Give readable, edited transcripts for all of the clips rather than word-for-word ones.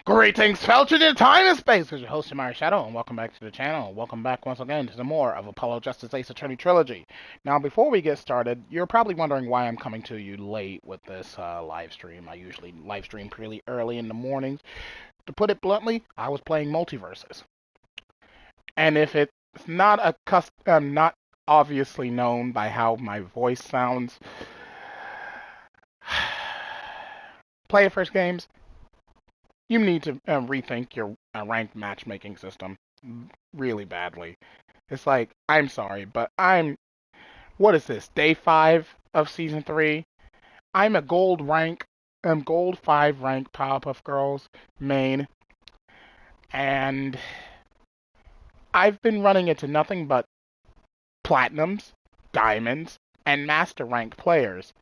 Greetings, fellow children of time and space. This is your host, TheAmariaShadow, and welcome back to the channel. Welcome back once again to some more of Apollo Justice Ace Attorney Trilogy. Now, before we get started, you're probably wondering why I'm coming to you late with this live stream. I usually live stream pretty early in the mornings. To put it bluntly, I was playing Multiverses. And if it's not not obviously known by how my voice sounds, player first games, you need to rethink your ranked matchmaking system really badly. It's like, I'm sorry, but what is this, day 5 of season 3? I'm a gold 5 rank Powerpuff Girls main, and I've been running into nothing but platinums, diamonds, and master rank players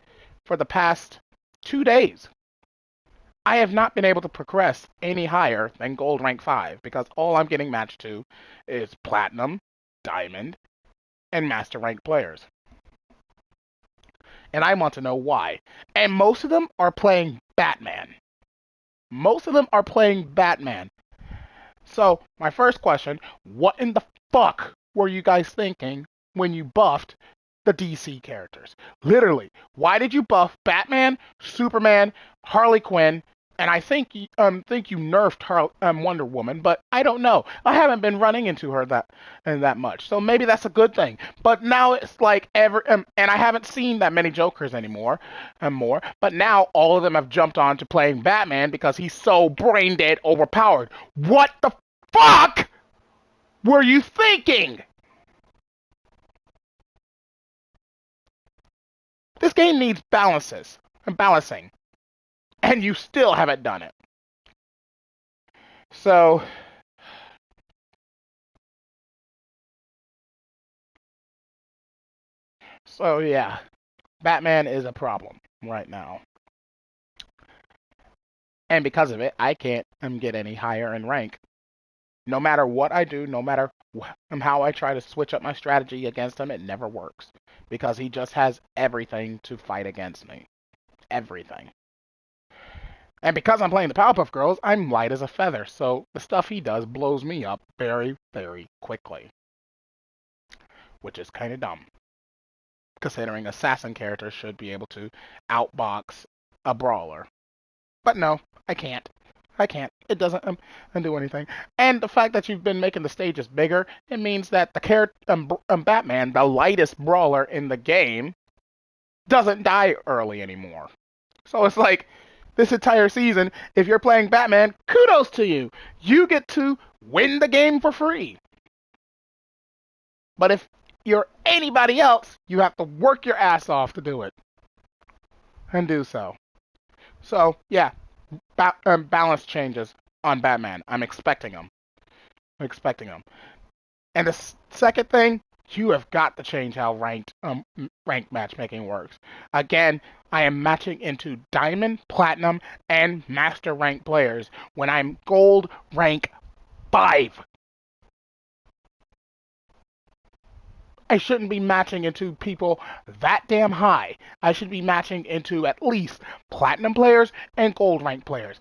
for the past 2 days. I have not been able to progress any higher than gold rank 5 because all I'm getting matched to is platinum, diamond, and master rank players. And I want to know why. And most of them are playing Batman. Most of them are playing Batman. So, my first question, what in the fuck were you guys thinking when you buffed the DC characters? Literally, why did you buff Batman, Superman, Harley Quinn, and I think you nerfed Wonder Woman, but I don't know. I haven't been running into her that much, so maybe that's a good thing. But now it's like and I haven't seen that many Jokers anymore, more. But now all of them have jumped on to playing Batman because he's so brain dead, overpowered. What the fuck were you thinking? This game needs balancing. And you still haven't done it. So yeah, Batman is a problem right now. And because of it, I can't get any higher in rank. No matter what I do, no matter how I try to switch up my strategy against him, it never works. Because he just has everything to fight against me. Everything. And because I'm playing the Powerpuff Girls, I'm light as a feather, so the stuff he does blows me up very, very quickly. Which is kind of dumb. Considering assassin characters should be able to outbox a brawler. But no, I can't. It doesn't do anything. And the fact that you've been making the stages bigger, it means that the Batman, the lightest brawler in the game, doesn't die early anymore. So it's like, this entire season, if you're playing Batman, kudos to you. You get to win the game for free. But if you're anybody else, you have to work your ass off to do it. And do so. So, yeah, balance changes on Batman. I'm expecting them. And the second thing, you have got to change how ranked matchmaking works. Again, I am matching into diamond, platinum, and master rank players when I'm gold rank 5. I shouldn't be matching into people that damn high. I should be matching into at least platinum players and gold rank players.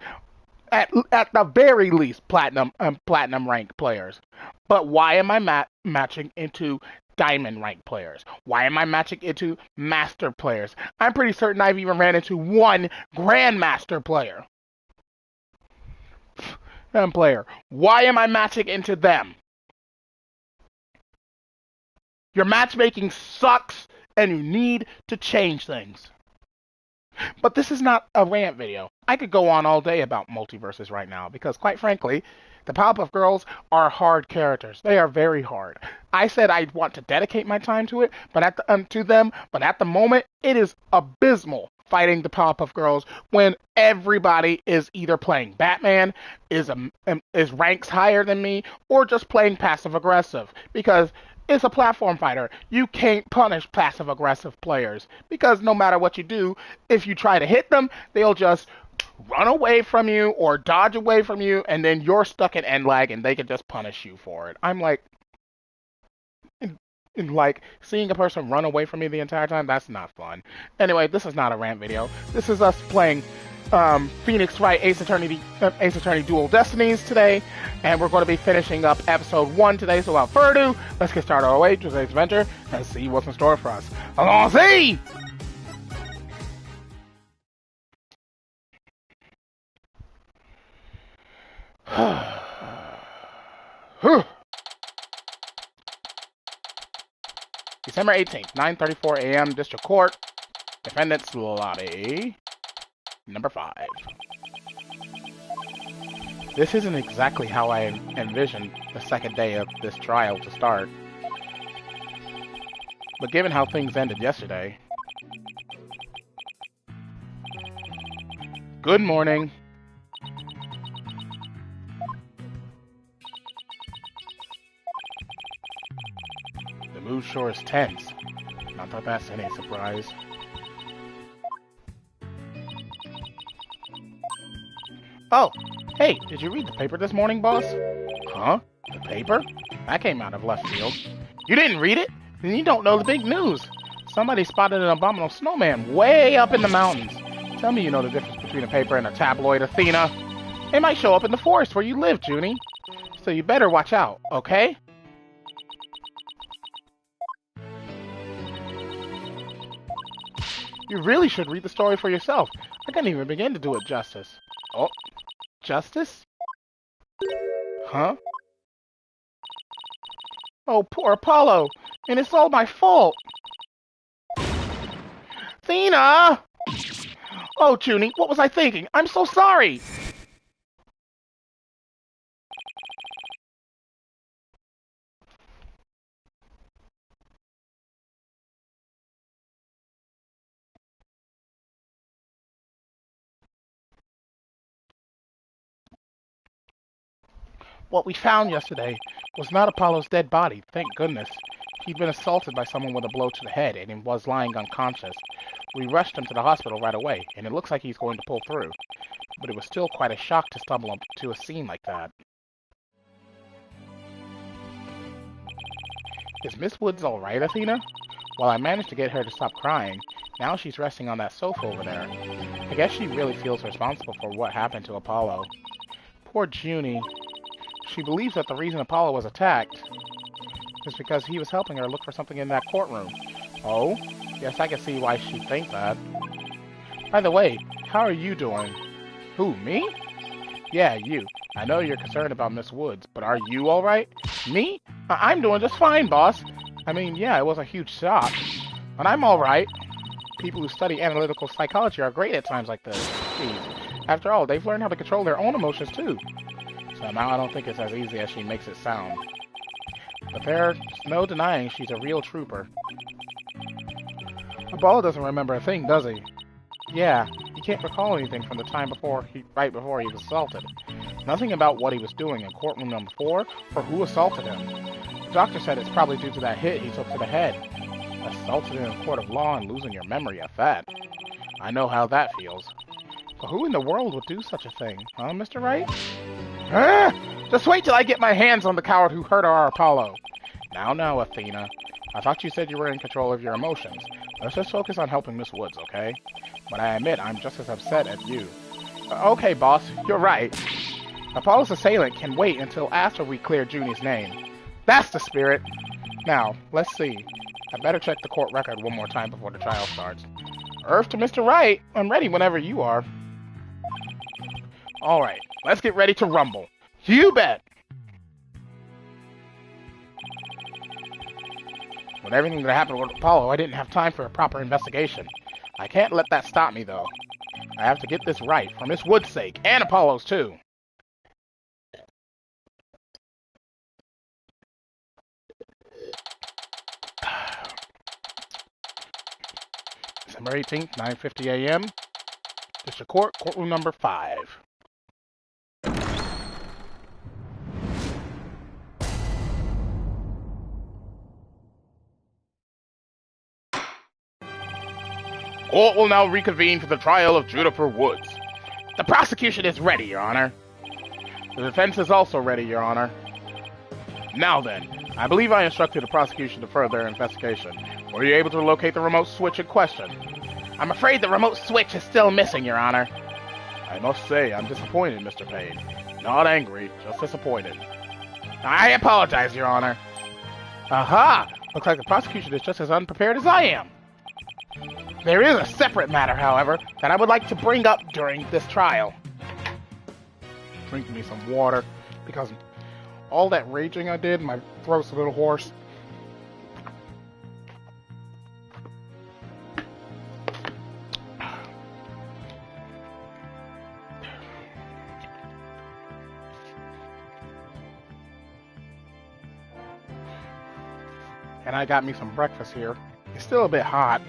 At the very least, platinum rank players. But why am I matching into diamond rank players? Why am I matching into master players? I'm pretty certain I've even ran into one grandmaster player. Why am I matching into them? Your matchmaking sucks, and you need to change things. But this is not a rant video. I could go on all day about multiverses right now, because quite frankly, the Powerpuff Girls are hard characters. They are very hard. I said I want to dedicate my time to it, but at the moment, it is abysmal fighting the Powerpuff Girls when everybody is either playing Batman, is ranks higher than me, or just playing passive aggressive. Because it's a platform fighter. You can't punish passive-aggressive players because no matter what you do, if you try to hit them, they'll just run away from you or dodge away from you, and then you're stuck in end lag, and they can just punish you for it. I'm like, seeing a person run away from me the entire time, that's not fun. Anyway, this is not a rant video. This is us playing Phoenix Wright Ace Attorney Dual Destinies today, and we're going to be finishing up episode 1 today. So without further ado, let's get started our way to today's adventure and see what's in store for us. Allons-y! December 18th, 9:34 a.m. District Court. Defendant's lobby. Number 5. This isn't exactly how I envisioned the second day of this trial to start. But given how things ended yesterday... Good morning. The mood sure is tense. Not that that's any surprise. Oh, hey, did you read the paper this morning, boss? Huh? The paper? That came out of left field. You didn't read it? Then you don't know the big news. Somebody spotted an abominable snowman way up in the mountains. Tell me you know the difference between a paper and a tabloid, Athena. It might show up in the forest where you live, Junie. So you better watch out, okay? You really should read the story for yourself. I can't even begin to do it justice. Oh, justice? Huh? Oh, poor Apollo. And it's all my fault. Athena! Oh, Junie, what was I thinking? I'm so sorry. What we found yesterday was not Apollo's dead body, thank goodness. He'd been assaulted by someone with a blow to the head, and he was lying unconscious. We rushed him to the hospital right away, and it looks like he's going to pull through. But it was still quite a shock to stumble to a scene like that. Is Miss Woods alright, Athena? Well, I managed to get her to stop crying. Now she's resting on that sofa over there. I guess she really feels responsible for what happened to Apollo. Poor Junie. She believes that the reason Apollo was attacked is because he was helping her look for something in that courtroom. Oh? Yes, I can see why she'd think that. By the way, how are you doing? Who, me? Yeah, you. I know you're concerned about Miss Woods, but are you alright? Me? I'm doing just fine, boss. I mean, yeah, it was a huge shock. But I'm alright. People who study analytical psychology are great at times like this. Jeez. After all, they've learned how to control their own emotions, too. Somehow I don't think it's as easy as she makes it sound. But there's no denying she's a real trooper. Apollo doesn't remember a thing, does he? Yeah, he can't recall anything from the time right before he was assaulted. Nothing about what he was doing in courtroom number 4 or who assaulted him. The doctor said it's probably due to that hit he took to the head. Assaulted in a court of law and losing your memory at that. I know how that feels. But who in the world would do such a thing, huh, Mr. Wright? Just wait till I get my hands on the coward who hurt our Apollo. Now, Athena. I thought you said you were in control of your emotions. Let's just focus on helping Miss Woods, okay? But I admit, I'm just as upset as you. Okay, boss, you're right. Apollo's assailant can wait until after we clear Junie's name. That's the spirit. Now, let's see. I better check the court record one more time before the trial starts. Earth to Mr. Wright. I'm ready whenever you are. Alright, let's get ready to rumble. You bet! With everything that happened with Apollo, I didn't have time for a proper investigation. I can't let that stop me, though. I have to get this right, for Miss Wood's sake, and Apollo's, too. December 18th, 9:50 a.m. District Court, courtroom number 5. Court will now reconvene for the trial of Juniper Woods. The prosecution is ready, Your Honor. The defense is also ready, Your Honor. Now then, I believe I instructed the prosecution to further their investigation. Were you able to locate the remote switch in question? I'm afraid the remote switch is still missing, Your Honor. I must say, I'm disappointed, Mr. Payne. Not angry, just disappointed. I apologize, Your Honor. Aha! Looks like the prosecution is just as unprepared as I am. There is a separate matter, however, that I would like to bring up during this trial. Drink me some water, because all that raging I did, my throat's a little hoarse. And I got me some breakfast here. It's still a bit hot.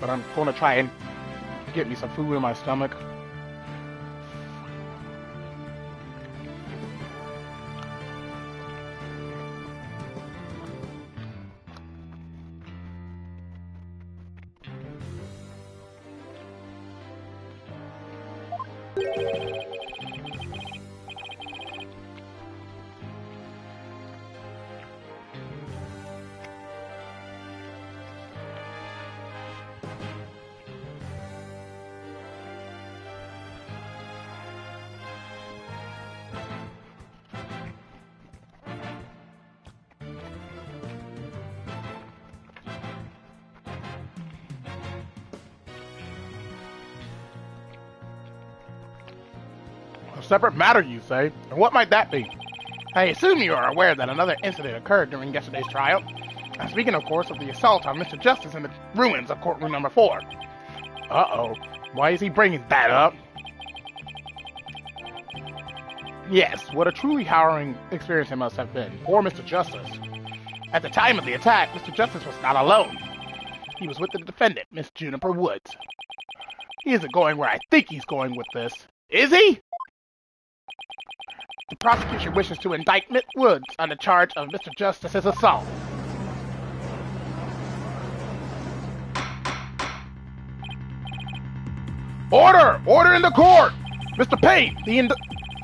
But I'm going to try and get me some food in my stomach. Separate matter, you say? And what might that be? I assume you are aware that another incident occurred during yesterday's trial. I'm speaking, of course, of the assault on Mr. Justice in the ruins of courtroom number 4. Uh-oh. Why is he bringing that up? Yes, what a truly harrowing experience it must have been. Poor Mr. Justice. At the time of the attack, Mr. Justice was not alone. He was with the defendant, Miss Juniper Woods. He isn't going where I think he's going with this. Is he? The prosecution wishes to indict Miss Woods on the charge of Mr. Justice's assault. Order! Order in the court! Mr. Payne, the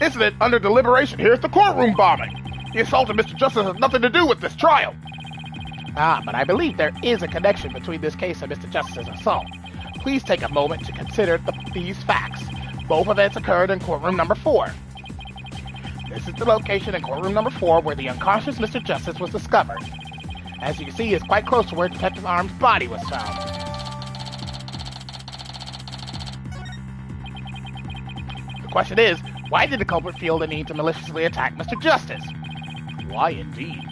incident under deliberation here is the courtroom bombing. The assault of Mr. Justice has nothing to do with this trial. But I believe there is a connection between this case and Mr. Justice's assault. Please take a moment to consider these facts. Both events occurred in courtroom number 4. This is the location in courtroom number 4 where the unconscious Mr. Justice was discovered. As you can see, it's quite close to where Detective Arm's body was found. The question is, why did the culprit feel the need to maliciously attack Mr. Justice? Why indeed?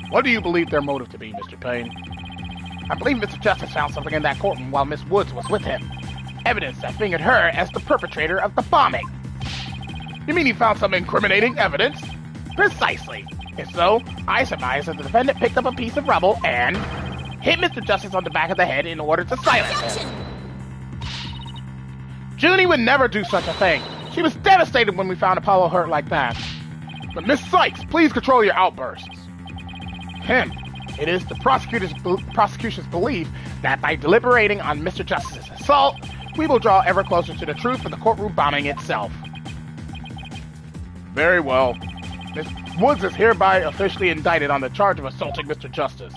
What do you believe their motive to be, Mr. Payne? I believe Mr. Justice found something in that courtroom while Miss Woods was with him. Evidence that fingered her as the perpetrator of the bombing. You mean he found some incriminating evidence? Precisely. If so, I surmise that the defendant picked up a piece of rubble and hit Mr. Justice on the back of the head in order to silence him. Junie would never do such a thing. She was devastated when we found Apollo hurt like that. But Miss Sykes, please control your outbursts. It is the prosecution's belief that by deliberating on Mr. Justice's assault, we will draw ever closer to the truth of the courtroom bombing itself. Very well. Miss Woods is hereby officially indicted on the charge of assaulting Mr. Justice.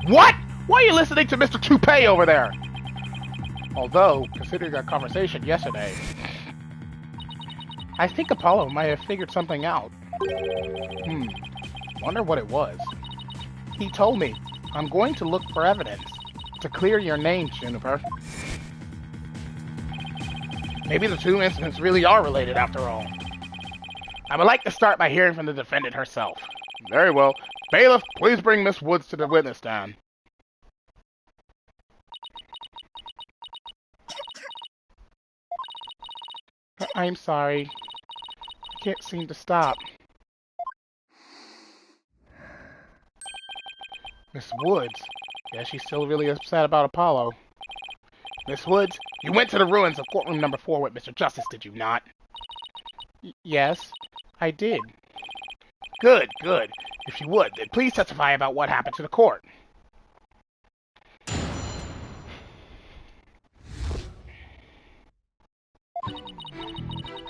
What? Why are you listening to Mr. Toupee over there? Although, considering our conversation yesterday, I think Apollo might have figured something out. Wonder what it was. He told me, I'm going to look for evidence to clear your name, Juniper. Maybe the two incidents really are related after all. I would like to start by hearing from the defendant herself. Very well. Bailiff, please bring Miss Woods to the witness stand. I'm sorry. I can't seem to stop. Miss Woods? Yeah, she's still really upset about Apollo. Miss Woods, you went to the ruins of courtroom number 4 with Mr. Justice, did you not? Yes, I did. Good, good. If you would, then please testify about what happened to the court.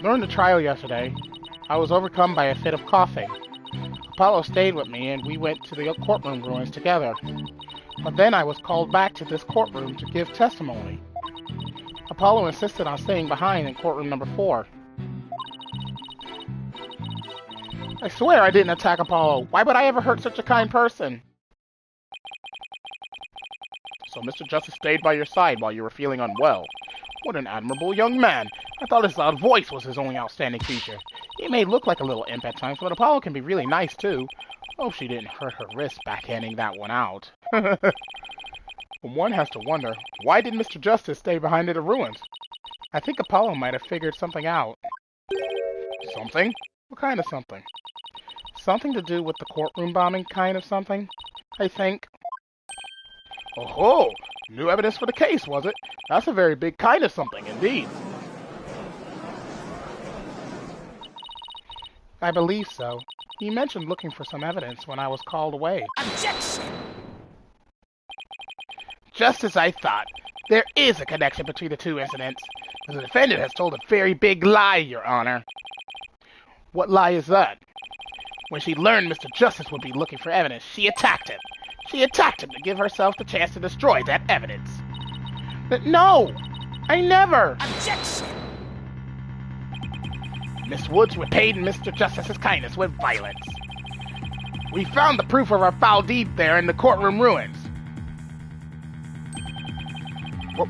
During the trial yesterday, I was overcome by a fit of coughing. Apollo stayed with me and we went to the courtroom ruins together. But then I was called back to this courtroom to give testimony. Apollo insisted on staying behind in courtroom number 4. I swear I didn't attack Apollo. Why would I ever hurt such a kind person? So Mr. Justice stayed by your side while you were feeling unwell. What an admirable young man. I thought his loud voice was his only outstanding feature. He may look like a little imp at times, but Apollo can be really nice too. Hope she didn't hurt her wrist backhanding that one out. One has to wonder, why did Mr. Justice stay behind in the ruins? I think Apollo might have figured something out. Something? What kind of something? Something to do with the courtroom bombing kind of something, I think. Oh-ho! New evidence for the case, was it? That's a very big kind of something, indeed. I believe so. He mentioned looking for some evidence when I was called away. Objection! Just as I thought. There is a connection between the two incidents. But the defendant has told a very big lie, Your Honor. What lie is that? When she learned Mr. Justice would be looking for evidence, she attacked him. She attacked him to give herself the chance to destroy that evidence. But no! I never! Objection! Miss Woods repaid Mr. Justice's kindness with violence. We found the proof of our foul deed there in the courtroom ruins.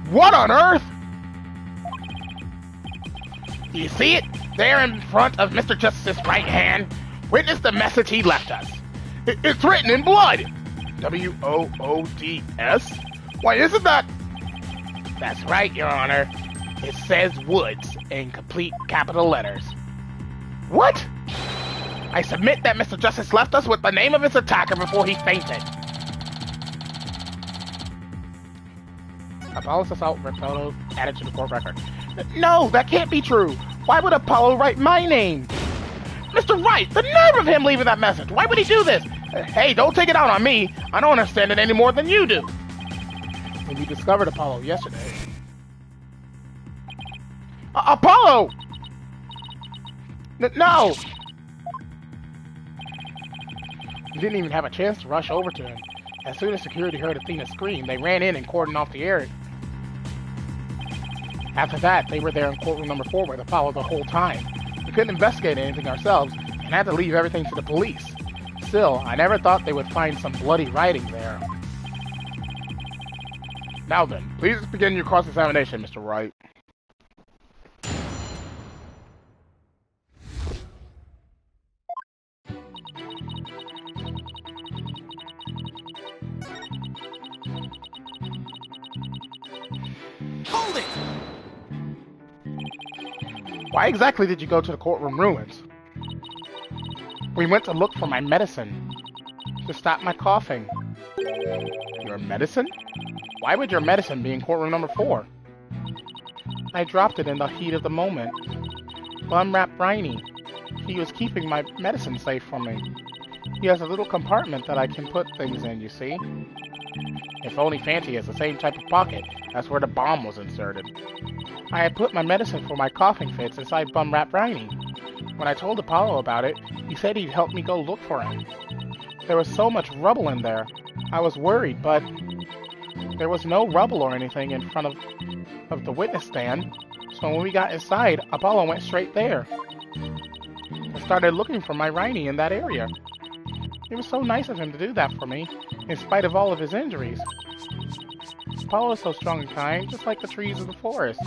What on earth? Do you see it? There in front of Mr. Justice's right hand. Witness the message he left us. It's written in blood. W-O-O-D-S? Why isn't that? That's right, Your Honor. It says Woods in complete capital letters. What? I submit that Mr. Justice left us with the name of his attacker before he fainted. Apollo's assault photo added to the court record. No, that can't be true. Why would Apollo write my name? Mr. Wright, the nerve of him leaving that message. Why would he do this? Hey, don't take it out on me. I don't understand it any more than you do. When we discovered Apollo yesterday. Apollo! No! We didn't even have a chance to rush over to him. As soon as security heard Athena scream, they ran in and cordoned off the area. After that, they were there in courtroom number 4 with Apollo the whole time. We couldn't investigate anything ourselves and had to leave everything to the police. Still, I never thought they would find some bloody writing there. Now then, please begin your cross-examination, Mr. Wright. Hold it! Why exactly did you go to the courtroom ruins? We went to look for my medicine. To stop my coughing. Your medicine? Why would your medicine be in courtroom number 4? I dropped it in the heat of the moment. Bum-Rap Briny. He was keeping my medicine safe for me. He has a little compartment that I can put things in, you see? If only Fancy has the same type of pocket, that's where the bomb was inserted. I had put my medicine for my coughing fits inside Bum-Rap Briny. When I told Apollo about it, he said he'd help me go look for him. There was so much rubble in there. I was worried, but there was no rubble or anything in front of the witness stand. So when we got inside, Apollo went straight there. I started looking for my Rhiney in that area. It was so nice of him to do that for me, in spite of all of his injuries. Apollo is so strong and kind, just like the trees of the forest.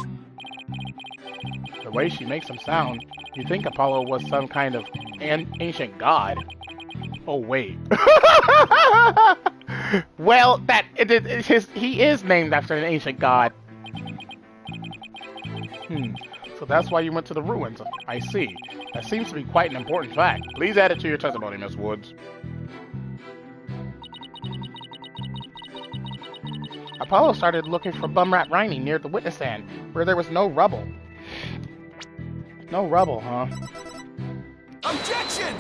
The way she makes him sound, you'd think Apollo was some kind of ancient god. Oh, wait. Well, he is named after an ancient god. So that's why you went to the ruins. I see. That seems to be quite an important fact. Please add it to your testimony, Miss Woods. Apollo started looking for Bum-Rat Riney near the witness stand, where there was no rubble. No rubble, huh? Objection!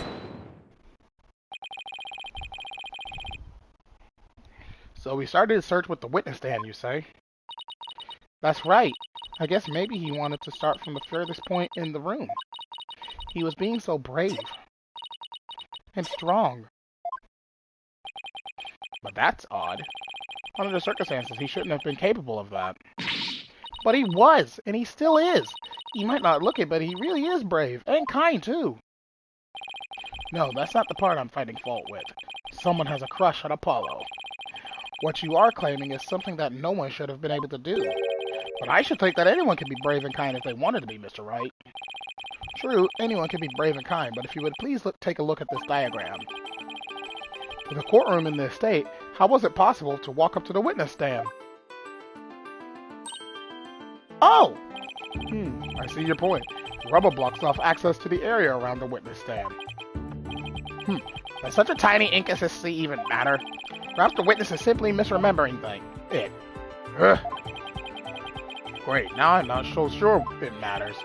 So we started a search with the witness stand, you say? That's right. I guess maybe he wanted to start from the furthest point in the room. He was being so brave. And strong. But that's odd. Under the circumstances, he shouldn't have been capable of that. But he was, and he still is. He might not look it, but he really is brave, and kind, too. No, that's not the part I'm finding fault with. Someone has a crush on Apollo. What you are claiming is something that no one should have been able to do. But I should think that anyone can be brave and kind if they wanted to be, Mr. Wright. True, anyone can be brave and kind, but if you would please take a look at this diagram. With a courtroom in this state, how was it possible to walk up to the witness stand? Oh! I see your point. The rubble blocks off access to the area around the witness stand. Does such a tiny inconsistency even matter? Perhaps the witness is simply misremembering it. Ugh. Great, now I'm not so sure it matters.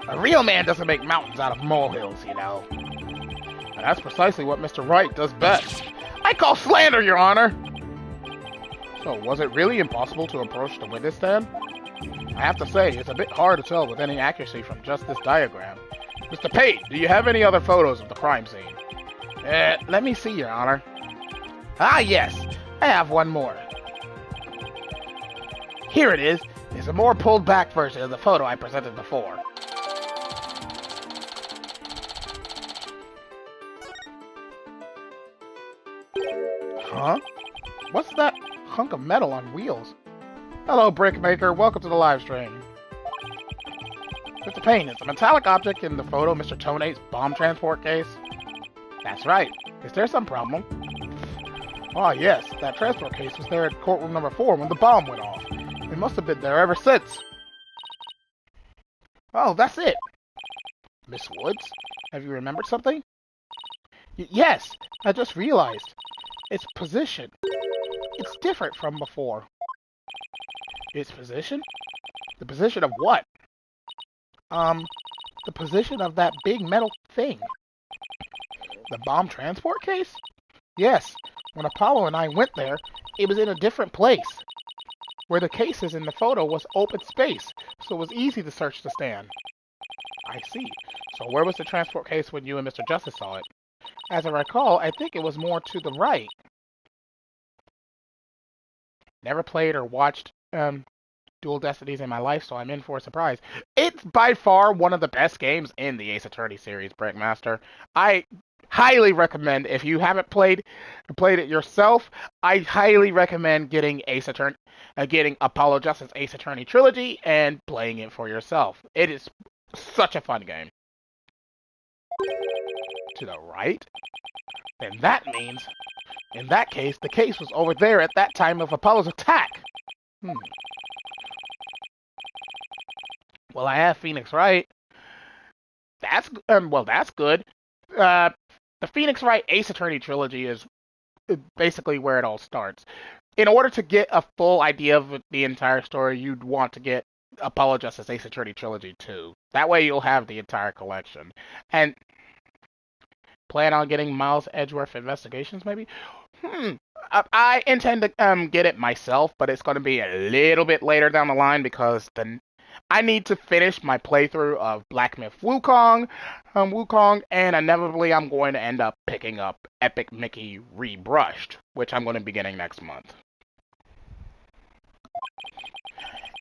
A real man doesn't make mountains out of molehills, you know. And that's precisely what Mr. Wright does best. I call slander, Your Honor! So, was it really impossible to approach the witness stand? I have to say, it's a bit hard to tell with any accuracy from just this diagram. Mr. Pate, do you have any other photos of the crime scene? Let me see, Your Honor. Ah, yes, I have one more. Here it is. It's a more pulled back version of the photo I presented before. Huh? What's that hunk of metal on wheels? Hello, Brickmaker. Welcome to the live stream. Mr. Payne, is the metallic object in the photo Mr. Tone's bomb transport case? That's right. Is there some problem? Ah, yes. That transport case was there at courtroom number 4 when the bomb went off. It must have been there ever since. Oh, that's it. Miss Woods, have you remembered something? Yes, I just realized. Its position. It's different from before. Its position? The position of what? The position of that big metal thing. The bomb transport case? Yes, when Apollo and I went there, it was in a different place. Where the case is in the photo was open space, so it was easy to search the stand. I see. So where was the transport case when you and Mr. Justice saw it? As I recall, I think it was more to the right. Never played or watched Dual Destinies in my life, so I'm in for a surprise. It's by far one of the best games in the Ace Attorney series, Brickmaster. I highly recommend, if you haven't played it yourself, I highly recommend getting getting Apollo Justice Ace Attorney Trilogy and playing it for yourself. It is such a fun game. To the right? Then that means, in that case, the case was over there at that time of Apollo's attack. Well, I have Phoenix Wright. That's good. The Phoenix Wright Ace Attorney Trilogy is basically where it all starts. In order to get a full idea of the entire story, you'd want to get Apollo Justice Ace Attorney Trilogy 2. That way you'll have the entire collection. And plan on getting Miles Edgeworth Investigations, maybe? I intend to get it myself, but it's going to be a little bit later down the line because I need to finish my playthrough of Black Myth Wukong, and inevitably I'm going to end up picking up Epic Mickey Rebrushed, which I'm going to be getting next month.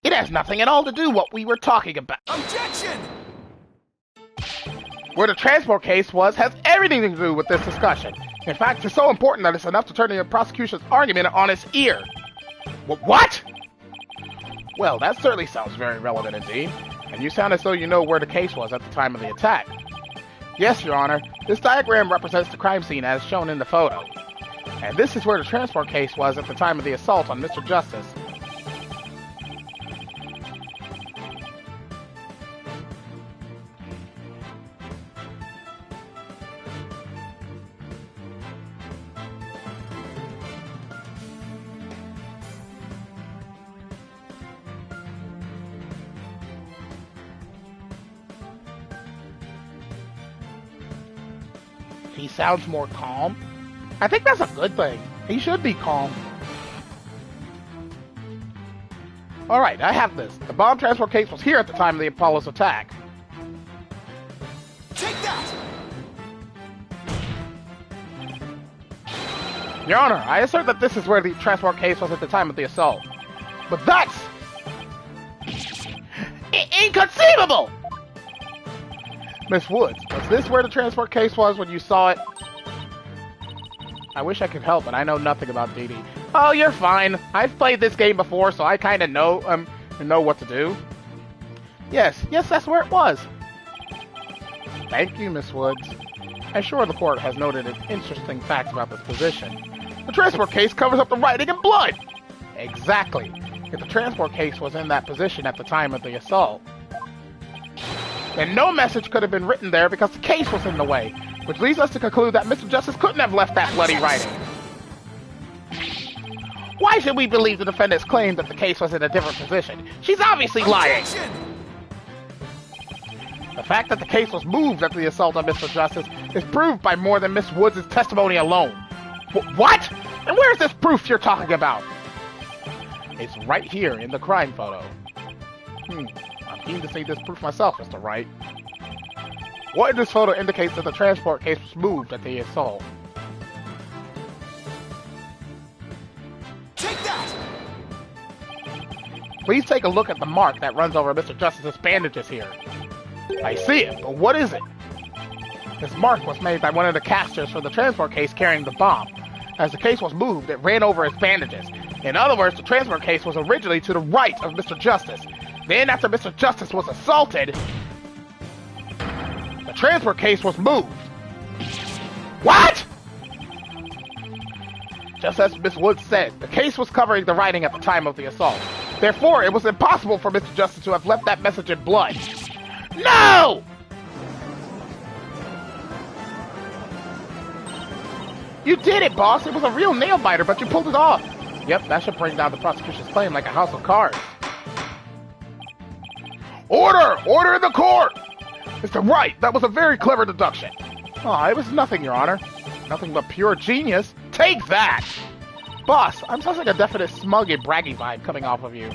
It has nothing at all to do what we were talking about. Objection! Where the transport case was has everything to do with this discussion. In fact, it's so important that it's enough to turn the prosecution's argument on its ear. What? Well, that certainly sounds very relevant indeed. And you sound as though you know where the case was at the time of the attack. Yes, Your Honor. This diagram represents the crime scene as shown in the photo. And this is where the transport case was at the time of the assault on Mr. Justice. He sounds more calm. I think that's a good thing. He should be calm. Alright, I have this. The bomb transport case was here at the time of the Apollo's attack. Take that! Your Honor, I assert that this is where the transport case was at the time of the assault. But that's... Unbelievable! Miss Woods, was this where the transport case was when you saw it? I wish I could help, but I know nothing about DD. Oh, you're fine. I've played this game before, so I kind of know what to do. Yes, that's where it was. Thank you, Miss Woods. I'm sure the court has noted interesting facts about this position. The transport case covers up the writing in blood. Exactly. If the transport case was in that position at the time of the assault, then no message could have been written there because the case was in the way, which leads us to conclude that Mr. Justice couldn't have left that bloody writing. Why should we believe the defendant's claim that the case was in a different position? She's obviously lying. The fact that the case was moved after the assault on Mr. Justice is proved by more than Miss Woods' testimony alone. What? And where's this proof you're talking about? It's right here in the crime photo. I'm keen to see this proof myself, Mr. Wright. What in this photo indicates that the transport case was moved at the assault? Take that! Please take a look at the mark that runs over Mr. Justice's bandages here. I see it, but what is it? This mark was made by one of the casters for the transport case carrying the bomb. As the case was moved, it ran over his bandages. In other words, the transport case was originally to the right of Mr. Justice. Then, after Mr. Justice was assaulted, the transport case was moved. What? Just as Miss Woods said, the case was covering the writing at the time of the assault. Therefore, it was impossible for Mr. Justice to have left that message in blood. No! You did it, boss. It was a real nail-biter, but you pulled it off. Yep, that should bring down the prosecution's claim like a house of cards. Order! Order in the court! Mr. Wright, that was a very clever deduction. Oh, it was nothing, Your Honor. Nothing but pure genius. Take that! Boss, I'm sensing a definite smug and braggy vibe coming off of you.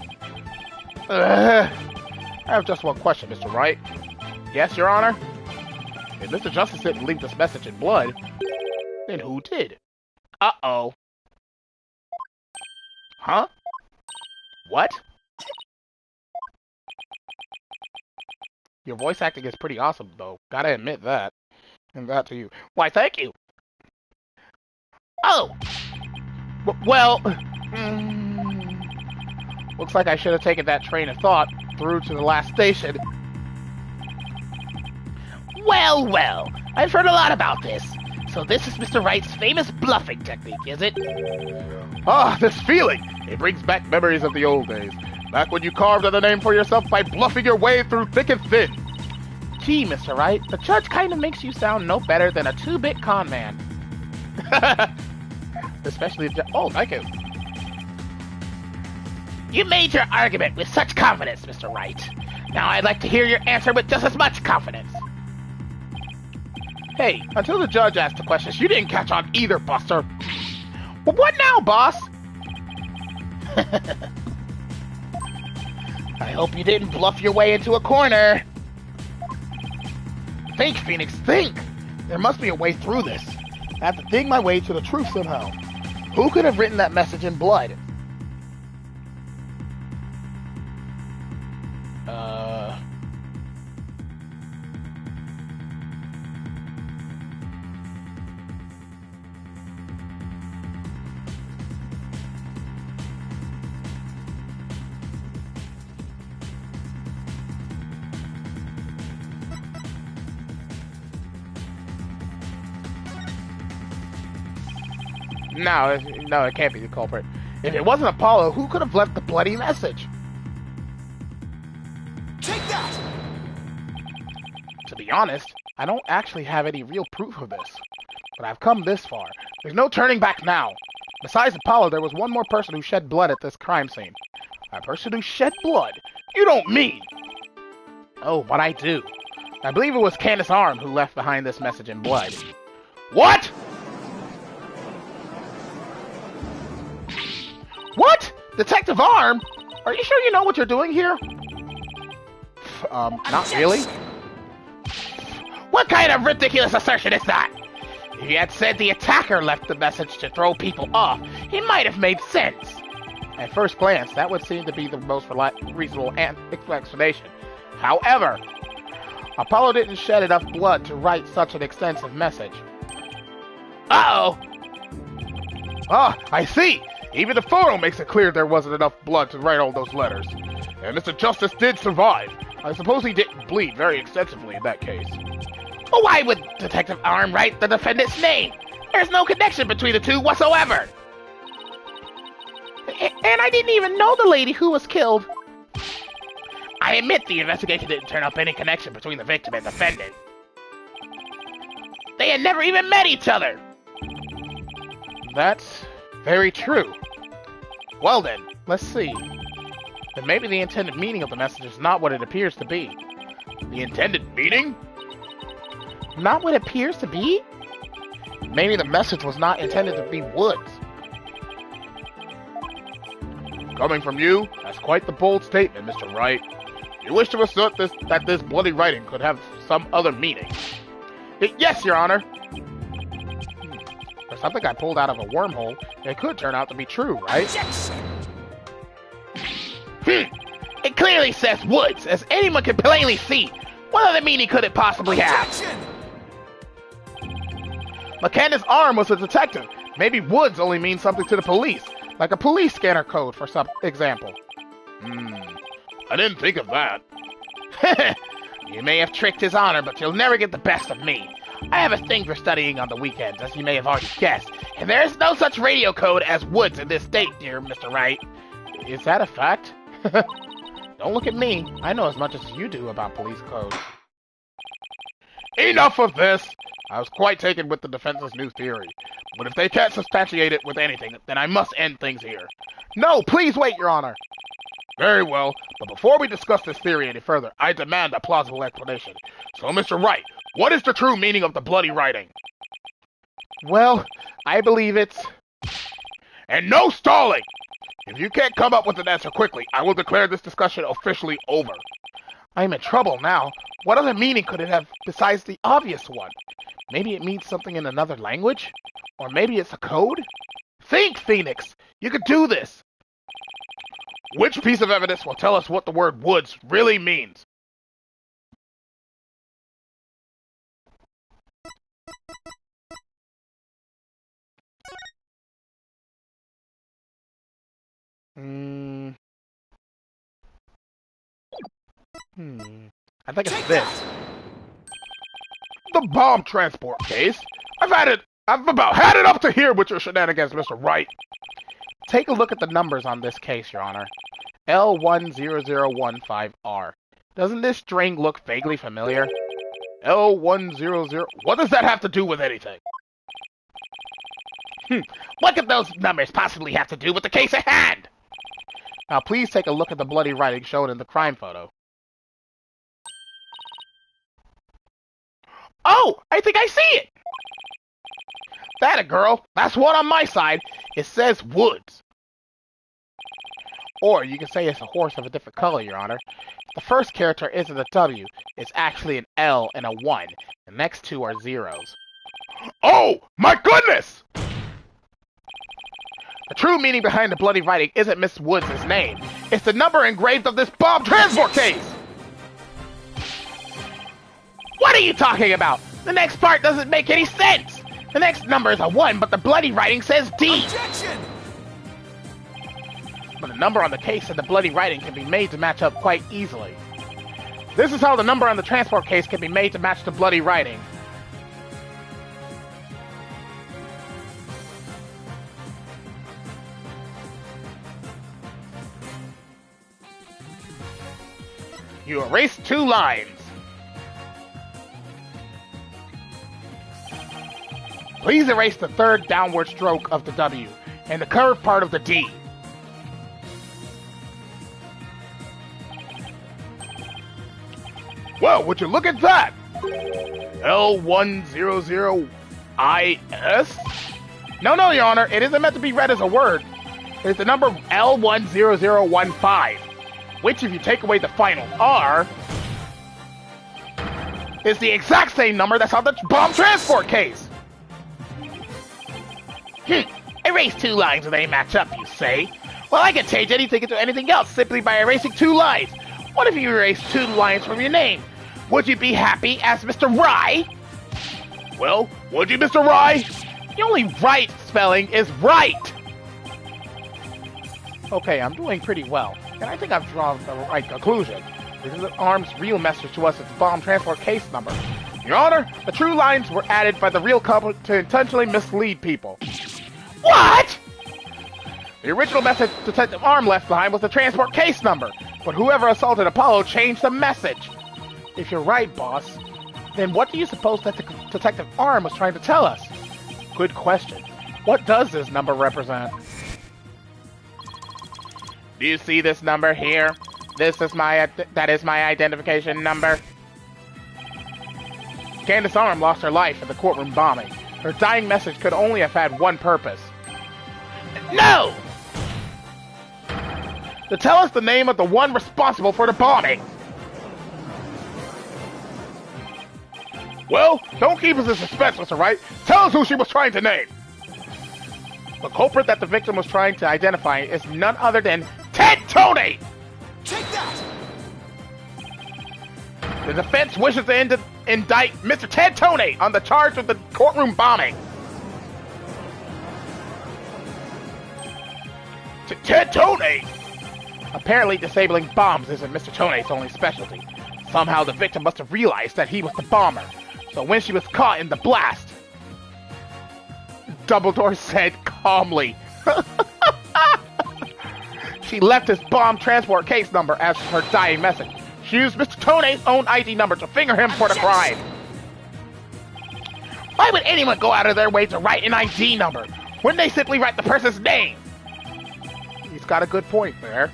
I have just one question, Mr. Wright. Yes, Your Honor? If Mr. Justice didn't leave this message in blood, then who did? Uh-oh. Huh? What? Your voice acting is pretty awesome, though. Gotta admit that. And that to you. Why, thank you. Oh! Well... looks like I should have taken that train of thought through to the last station. Well, well. I've heard a lot about this. So this is Mr. Wright's famous bluffing technique, is it? Ah, this feeling! It brings back memories of the old days. Back when you carved out a name for yourself by bluffing your way through thick and thin. Gee, Mr. Wright, the judge kind of makes you sound no better than a 2-bit con man. Especially the oh, thank you. You made your argument with such confidence, Mr. Wright. Now I'd like to hear your answer with just as much confidence. Hey, until the judge asked the questions, you didn't catch on either, Buster. Well, what now, boss? I hope you didn't bluff your way into a corner. Think, Phoenix, think! There must be a way through this. I have to dig my way to the truth somehow. Who could have written that message in blood? No, it can't be the culprit. If it wasn't Apollo, who could have left the bloody message? Take that! To be honest, I don't actually have any real proof of this. But I've come this far. There's no turning back now. Besides Apollo, there was one more person who shed blood at this crime scene. A person who shed blood? You don't mean! Oh, but I do. I believe it was Candace Arm who left behind this message in blood. What?! What? Detective Arm? Are you sure you know what you're doing here? Not really. What kind of ridiculous assertion is that? If you had said the attacker left the message to throw people off, it might have made sense. At first glance, that would seem to be the most reasonable explanation. However, Apollo didn't shed enough blood to write such an extensive message. Uh-oh! Ah, I see! Even the photo makes it clear there wasn't enough blood to write all those letters. And Mr. Justice did survive. I suppose he didn't bleed very extensively in that case. Well, why would Detective Arm write the defendant's name? There's no connection between the two whatsoever. And I didn't even know the lady who was killed. I admit the investigation didn't turn up any connection between the victim and defendant. They had never even met each other. That's very true. Well then, let's see. Then maybe the intended meaning of the message is not what it appears to be. The intended meaning? Not what it appears to be? Maybe the message was not intended to be Woods. Coming from you, that's quite the bold statement, Mr. Wright. You wish to assert that this bloody writing could have some other meaning? Yes, Your Honor. For something I pulled out of a wormhole, it could turn out to be true, right? It clearly says Woods, as anyone can plainly see. What other meaning could it possibly have? McKenna's arm was a detective. Maybe Woods only means something to the police, like a police scanner code, for some example. I didn't think of that. You may have tricked his honor, but you'll never get the best of me. I have a thing for studying on the weekends, as you may have already guessed, and there is no such radio code as Woods in this state, dear Mr. Wright. Is that a fact? Don't look at me. I know as much as you do about police codes. Enough of this! I was quite taken with the defense's new theory. But if they can't substantiate it with anything, then I must end things here. No, please wait, Your Honor. Very well, but before we discuss this theory any further, I demand a plausible explanation. So, Mr. Wright, what is the true meaning of the bloody writing? Well, I believe it's... And no stalling! If you can't come up with an answer quickly, I will declare this discussion officially over. I'm in trouble now. What other meaning could it have besides the obvious one? Maybe it means something in another language? Or maybe it's a code? Think, Phoenix! You could do this! Which piece of evidence will tell us what the word Woods really means? I think it's this. The bomb transport case? I've about had it up to here with your shenanigans, Mr. Wright. Take a look at the numbers on this case, Your Honor. L10015R. Doesn't this string look vaguely familiar? L100... What does that have to do with anything? What could those numbers possibly have to do with the case at hand? Now please take a look at the bloody writing shown in the crime photo. Oh, I think I see it! That a girl. That's one on my side. It says Woods. Or you can say it's a horse of a different color, Your Honor. The first character isn't a W. It's actually an L and a 1. The next two are zeros. Oh, my goodness! The true meaning behind the bloody writing isn't Miss Woods' name. It's the number engraved of this bomb transport case! What are you talking about? The next part doesn't make any sense! The next number is a 1, but the bloody writing says D! Objection! But the number on the case and the bloody writing can be made to match up quite easily. This is how the number on the transport case can be made to match the bloody writing. You erase 2 lines. Please erase the third downward stroke of the W and the curved part of the D. Well, would you look at that? L100IS? No, Your Honor, it isn't meant to be read as a word. It's the number L10015, which, if you take away the final R, is the exact same number that's on the bomb transport case. Erase 2 lines and they match up, you say? Well, I can change anything into anything else simply by erasing 2 lines. What if you erased 2 lines from your name? Would you be happy as Mr. Rye? Well, would you, Mr. Rye? The only right spelling is right! Okay, I'm doing pretty well, and I think I've drawn the right conclusion. This is ARM's real message to us. It's bomb transport case number. Your Honor, the true lines were added by the real couple to intentionally mislead people. What? The original message Detective Arm left behind was the transport case number, but whoever assaulted Apollo changed the message. If you're right, boss, then what do you suppose that Detective Arm was trying to tell us? Good question. What does this number represent? Do you see this number here? That is my identification number. Candace Arm lost her life in the courtroom bombing. Her dying message could only have had one purpose. No! To tell us the name of the one responsible for the bombing. Well, don't keep us in suspense, Mr. Wright. Tell us who she was trying to name. The culprit that the victim was trying to identify is none other than Ted Tony! Take that! The defense wishes to indict Mr. Ted Tony on the charge of the courtroom bombing. Ted Tony! Apparently disabling bombs isn't Mr. Tony's only specialty. Somehow the victim must have realized that he was the bomber. So when she was caught in the blast, Dumbledore said calmly, she left his bomb transport case number as her dying message. She used Mr. Tony's own ID number to finger him for the crime. Why would anyone go out of their way to write an ID number? Wouldn't they simply write the person's name? He's got a good point there.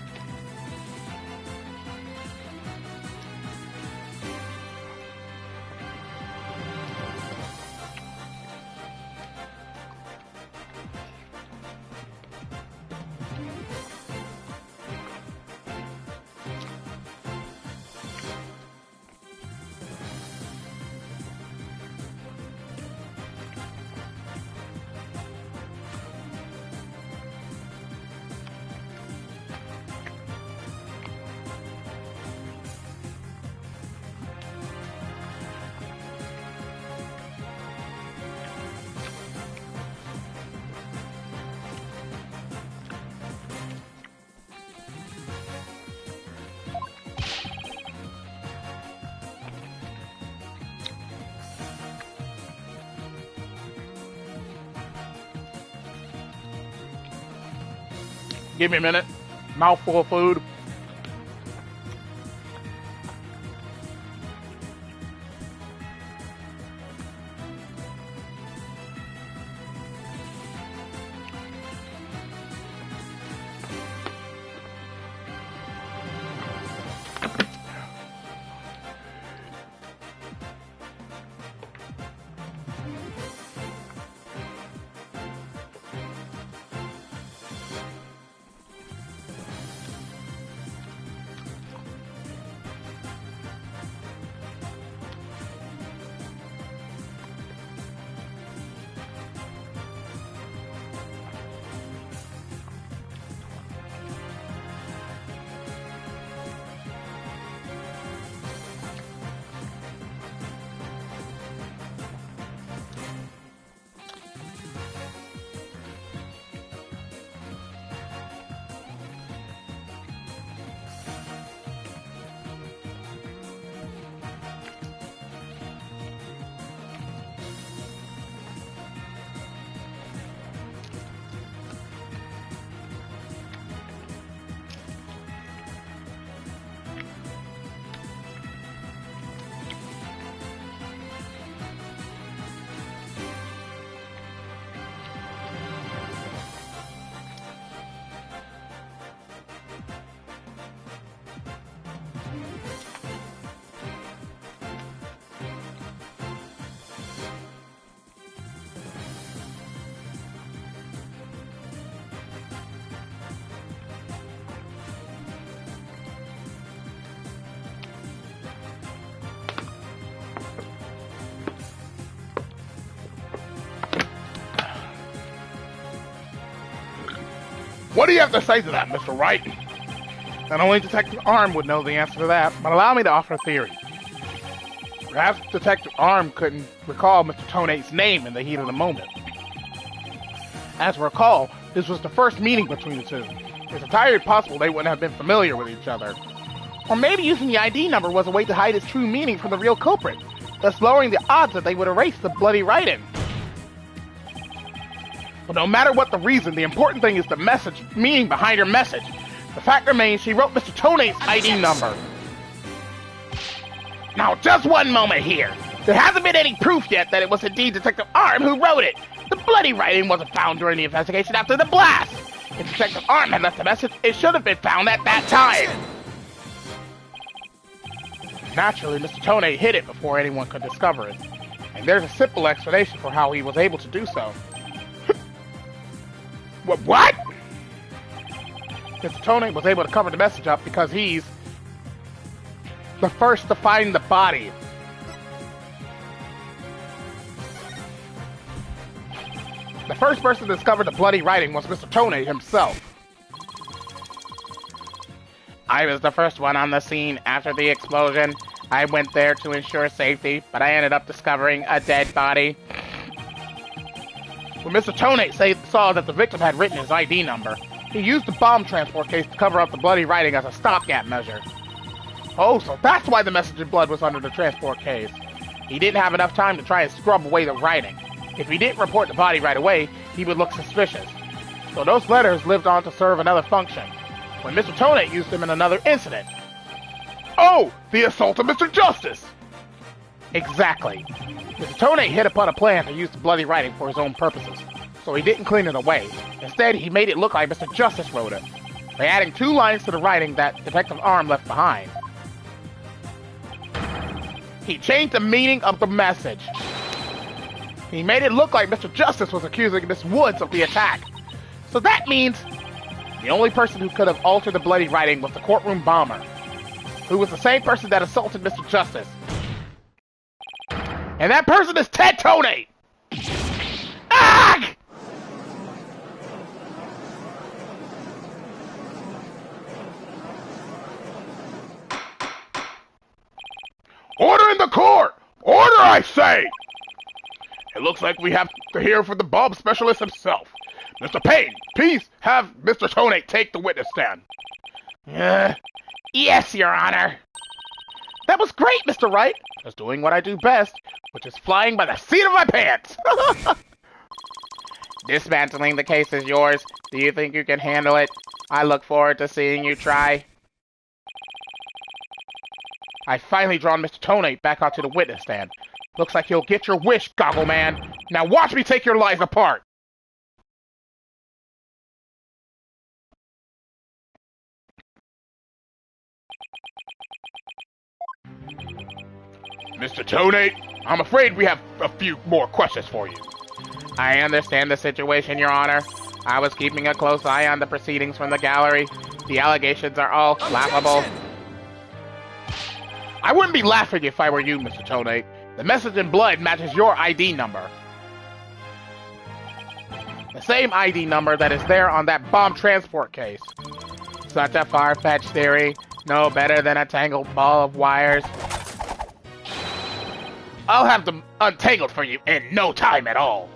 give me a minute. Mouthful of food. What do you have to say to that, Mr. Wright? And only Detective Arm would know the answer to that, but allow me to offer a theory. Perhaps Detective Arm couldn't recall Mr. Tone's name in the heat of the moment. As we recall, this was the first meeting between the two. It's entirely possible they wouldn't have been familiar with each other. Or maybe using the ID number was a way to hide its true meaning from the real culprit, thus lowering the odds that they would erase the bloody writing. But no matter what the reason, the important thing is the message, meaning behind her message. The fact remains she wrote Mr. Tone's ID number. Now, just one moment here. There hasn't been any proof yet that it was indeed Detective Arm who wrote it. The bloody writing wasn't found during the investigation after the blast. If Detective Arm had left the message, it should have been found at that time. Naturally, Mr. Tone hid it before anyone could discover it. And there's a simple explanation for how he was able to do so. What? Mr. Tone was able to cover the message up because he's the first to find the body. The first person to discover the bloody writing was Mr. Tone himself. I was the first one on the scene after the explosion. I went there to ensure safety, but I ended up discovering a dead body. When Mr. Tone saw that the victim had written his ID number, he used the bomb transport case to cover up the bloody writing as a stopgap measure. Oh, so that's why the message in blood was under the transport case. He didn't have enough time to try and scrub away the writing. If he didn't report the body right away, he would look suspicious. So those letters lived on to serve another function, when Mr. Tone used them in another incident. Oh, the assault of Mr. Justice! Exactly. Mr. Tone hit upon a plan to use the bloody writing for his own purposes, so he didn't clean it away. Instead, he made it look like Mr. Justice wrote it, by adding 2 lines to the writing that Detective Arm left behind. He changed the meaning of the message. He made it look like Mr. Justice was accusing Miss Woods of the attack. So that means the only person who could have altered the bloody writing was the courtroom bomber, who was the same person that assaulted Mr. Justice. And that person is Ted Tone! Ah! Order in the court! Order, I say! It looks like we have to hear from the bomb specialist himself. Mr. Payne, please have Mr. Tone take the witness stand. Yes, Your Honor. That was great, Mr. Wright. Just doing what I do best, which is flying by the seat of my pants. Dismantling the case is yours. Do you think you can handle it? I look forward to seeing you try. I've finally drawn Mr. Tone back onto the witness stand. Looks like you'll get your wish, Goggle Man. Now watch me take your lies apart. Mr. Tone, I'm afraid we have a few more questions for you. I understand the situation, Your Honor. I was keeping a close eye on the proceedings from the gallery. The allegations are all laughable. I wouldn't be laughing if I were you, Mr. Tone. The message in blood matches your ID number. The same ID number that is there on that bomb transport case. Such a far-fetched theory. No better than a tangled ball of wires. I'll have them untangled for you in no time at all.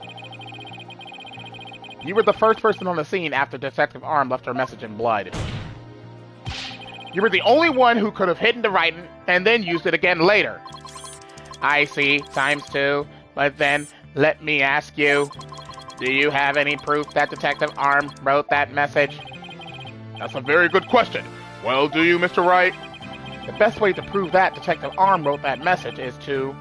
You were the first person on the scene after Detective Arm left her message in blood. You were the only one who could have hidden the writing and then used it again later. I see, ×2. But then, let me ask you, do you have any proof that Detective Arm wrote that message? That's a very good question. Well, do you, Mr. Wright? The best way to prove that Detective Arm wrote that message is to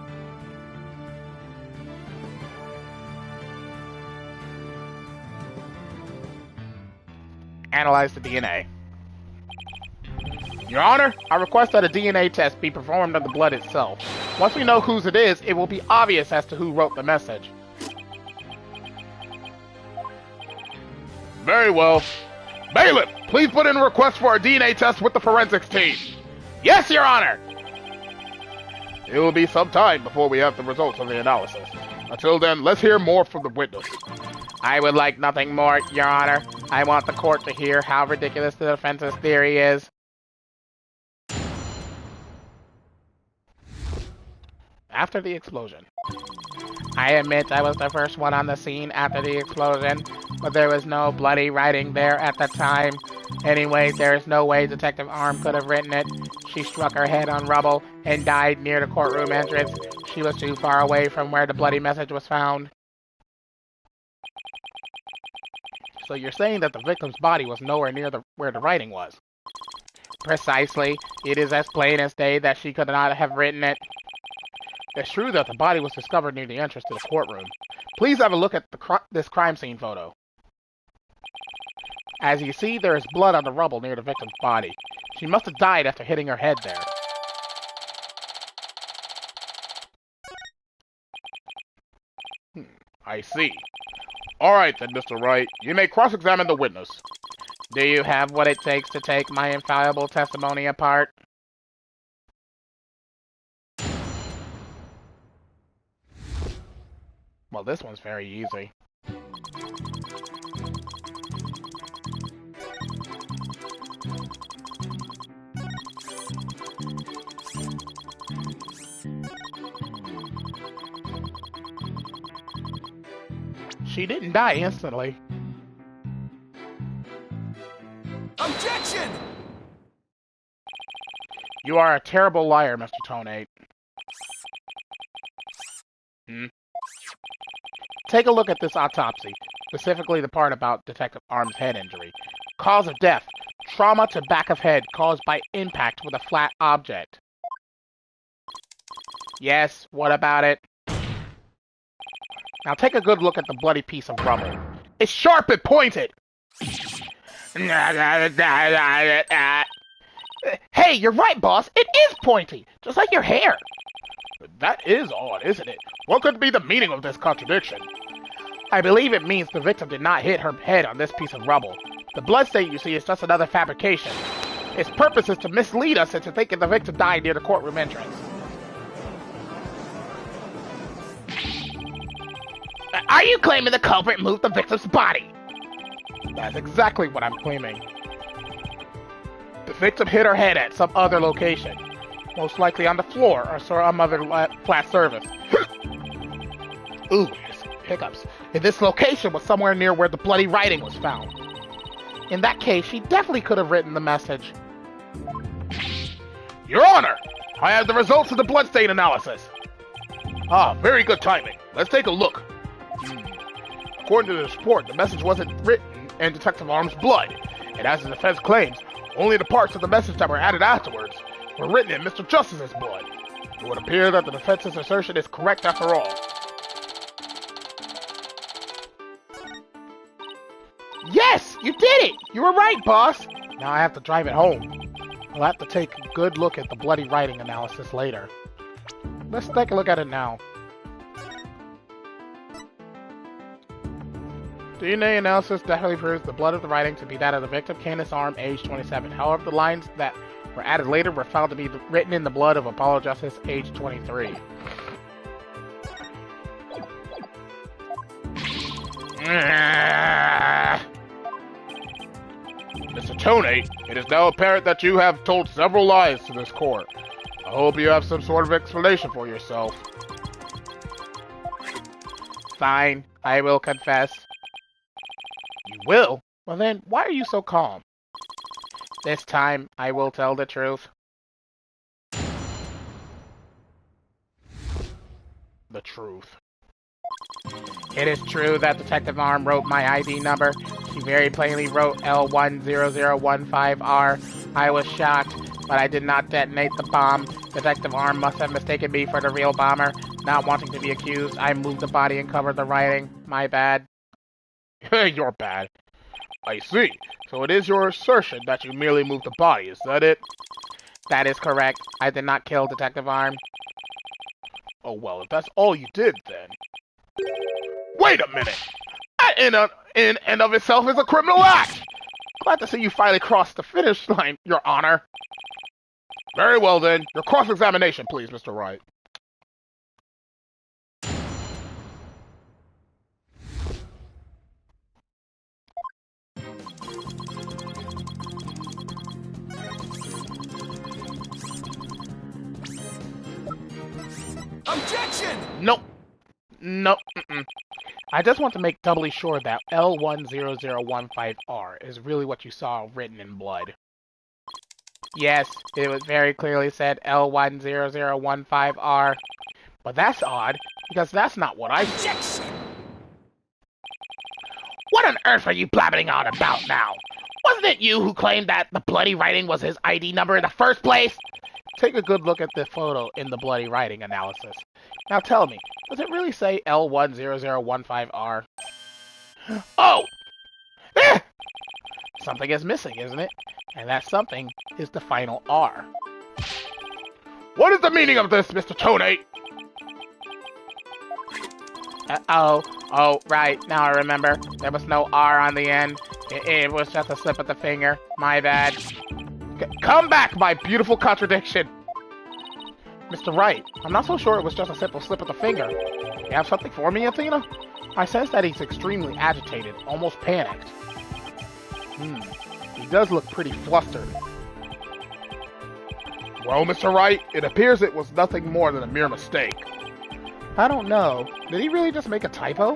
analyze the DNA. Your Honor, I request that a DNA test be performed on the blood itself. Once we know whose it is, it will be obvious as to who wrote the message. Very well. Bailiff, please put in a request for a DNA test with the forensics team. Yes, Your Honor! It will be some time before we have the results of the analysis. Until then, let's hear more from the witness. I would like nothing more, Your Honor. I want the court to hear how ridiculous the defense's theory is. after the explosion. I admit I was the first one on the scene after the explosion, but there was no bloody writing there at the time. Anyway, there is no way Detective Arm could have written it. She struck her head on rubble and died near the courtroom entrance. She was too far away from where the bloody message was found. So you're saying that the victim's body was nowhere near where the writing was? Precisely. It is as plain as day that she could not have written it. It's true that the body was discovered near the entrance to the courtroom. Please have a look at this crime scene photo. As you see, there is blood on the rubble near the victim's body. She must have died after hitting her head there. I see. Alright then, Mr. Wright. You may cross-examine the witness. Do you have what it takes to take my infallible testimony apart? Well, this one's very easy. She didn't die instantly. Objection! You are a terrible liar, Mr. Tonate. Take a look at this autopsy, specifically the part about Detective Arm's head injury. Cause of death: trauma to back of head caused by impact with a flat object. Yes, what about it? Now take a good look at the bloody piece of rubble. It's sharp and pointed! Hey, you're right, boss. It is pointy, just like your hair. That is odd, isn't it? What could be the meaning of this contradiction? I believe it means the victim did not hit her head on this piece of rubble. The blood stain you see is just another fabrication. Its purpose is to mislead us into thinking the victim died near the courtroom entrance. Are you claiming the culprit moved the victim's body? That's exactly what I'm claiming. The victim hit her head at some other location, most likely on the floor or some other flat surface. Ooh, hiccups. And this location was somewhere near where the bloody writing was found. In that case, she definitely could have written the message. Your Honor, I have the results of the bloodstain analysis. Ah, very good timing. Let's take a look. According to the report, the message wasn't written in Detective Arm's blood, and as the defense claims, only the parts of the message that were added afterwards were written in Mr. Justice's blood. It would appear that the defense's assertion is correct after all. Yes, you did it! You were right, boss! Now I have to drive it home. I'll have to take a good look at the bloody writing analysis later. Let's take a look at it now. DNA analysis definitely proves the blood of the writing to be that of the victim, Candace Arm, age 27. However, the lines that were added later were found to be written in the blood of Apollo Justice, age 23. Mr. Tonate, it is now apparent that you have told several lies to this court. I hope you have some sort of explanation for yourself. Fine, I will confess. You will? Well then, why are you so calm? This time, I will tell the truth. The truth. It is true that Detective Arm wrote my ID number. She very plainly wrote L10015R. I was shocked, but I did not detonate the bomb. Detective Arm must have mistaken me for the real bomber. Not wanting to be accused, I moved the body and covered the writing. My bad. You're bad. I see. So it is your assertion that you merely moved the body, is that it? That is correct. I did not kill Detective Arm. Oh well, if that's all you did then... Wait a minute! That in and of itself is a criminal act! Glad to see you finally crossed the finish line, Your Honor. Very well then. Your cross-examination, please, Mr. Wright. Objection! Nope. Nope. I just want to make doubly sure that L10015R is really what you saw written in blood. Yes, it was very clearly said L10015R. But that's odd, because that's not what I see. Objection! What on earth are you blabbering on about now? Wasn't it you who claimed that the bloody writing was his ID number in the first place? Take a good look at the photo in the bloody writing analysis. Now tell me, does it really say L10015R? Oh! Eh! Something is missing, isn't it? And that something is the final R. What is the meaning of this, Mr. Tony? Oh, right, now I remember. There was no R on the end. It was just a slip of the finger. My bad. Come back, my beautiful contradiction! Mr. Wright, I'm not so sure it was just a simple slip of the finger. You have something for me, Athena? I sense that he's extremely agitated, almost panicked. He does look pretty flustered. Well, Mr. Wright, it appears it was nothing more than a mere mistake. I don't know. Did he really just make a typo?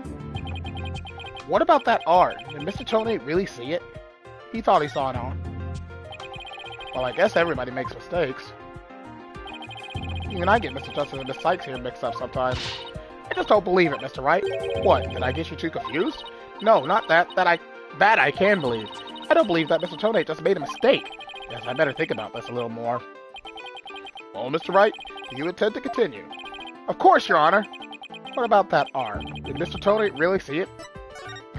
What about that R? Did Mr. Tone really see it? He thought he saw an R. Well, I guess everybody makes mistakes. Even I get Mr. Justice and Miss Sykes here mixed up sometimes. I just don't believe it, Mr. Wright. What, did I get you too confused? No, not that. That I can believe. I don't believe that Mr. Tone just made a mistake. Yes, I better think about this a little more. Well, Mr. Wright, do you intend to continue? Of course, Your Honor. What about that R? Did Mr. Tone really see it?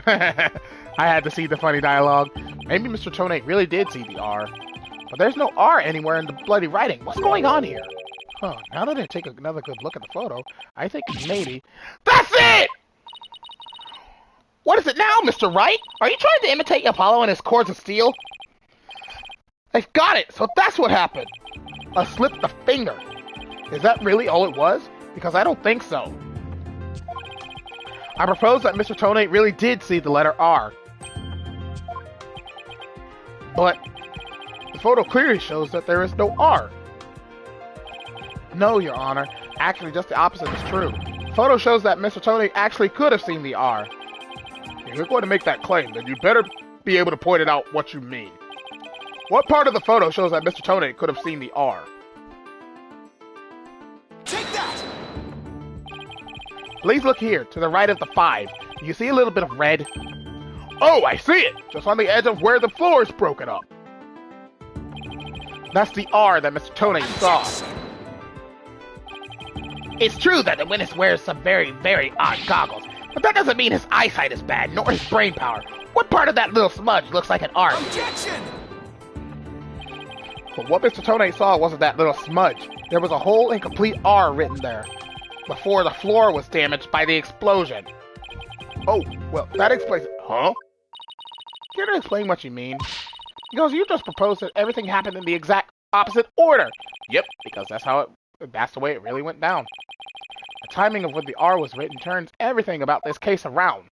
I had to see the funny dialogue. Maybe Mr. Tone really did see the R. But there's no R anywhere in the bloody writing. What's going on here? Huh, now that I take another good look at the photo, I think maybe... That's it! What is it now, Mr. Wright? Are you trying to imitate Apollo and his cords of steel? I've got it! So that's what happened! A slip of the finger. Is that really all it was? Because I don't think so. I propose that Mr. Tone really did see the letter R. But the photo clearly shows that there is no R. No, Your Honor. Actually, just the opposite is true. The photo shows that Mr. Tone actually could have seen the R. If you're going to make that claim, then you better be able to point it out what you mean. What part of the photo shows that Mr. Tone could have seen the R? Take that! Please look here, to the right of the 5. Do you see a little bit of red? Oh, I see it! Just on the edge of where the floor is broken up. That's the R that Mr. Tone saw. It's true that the witness wears some very, very odd goggles, but that doesn't mean his eyesight is bad, nor his brain power. What part of that little smudge looks like an R? Objection! But what Mr. Tone saw wasn't that little smudge. There was a whole incomplete R written there, before the floor was damaged by the explosion. Oh, well, that explains it. Huh? Care to explain what you mean? Because you just proposed that everything happened in the exact opposite order. Yep. Because that's the way it really went down. The timing of when the R was written turns everything about this case around.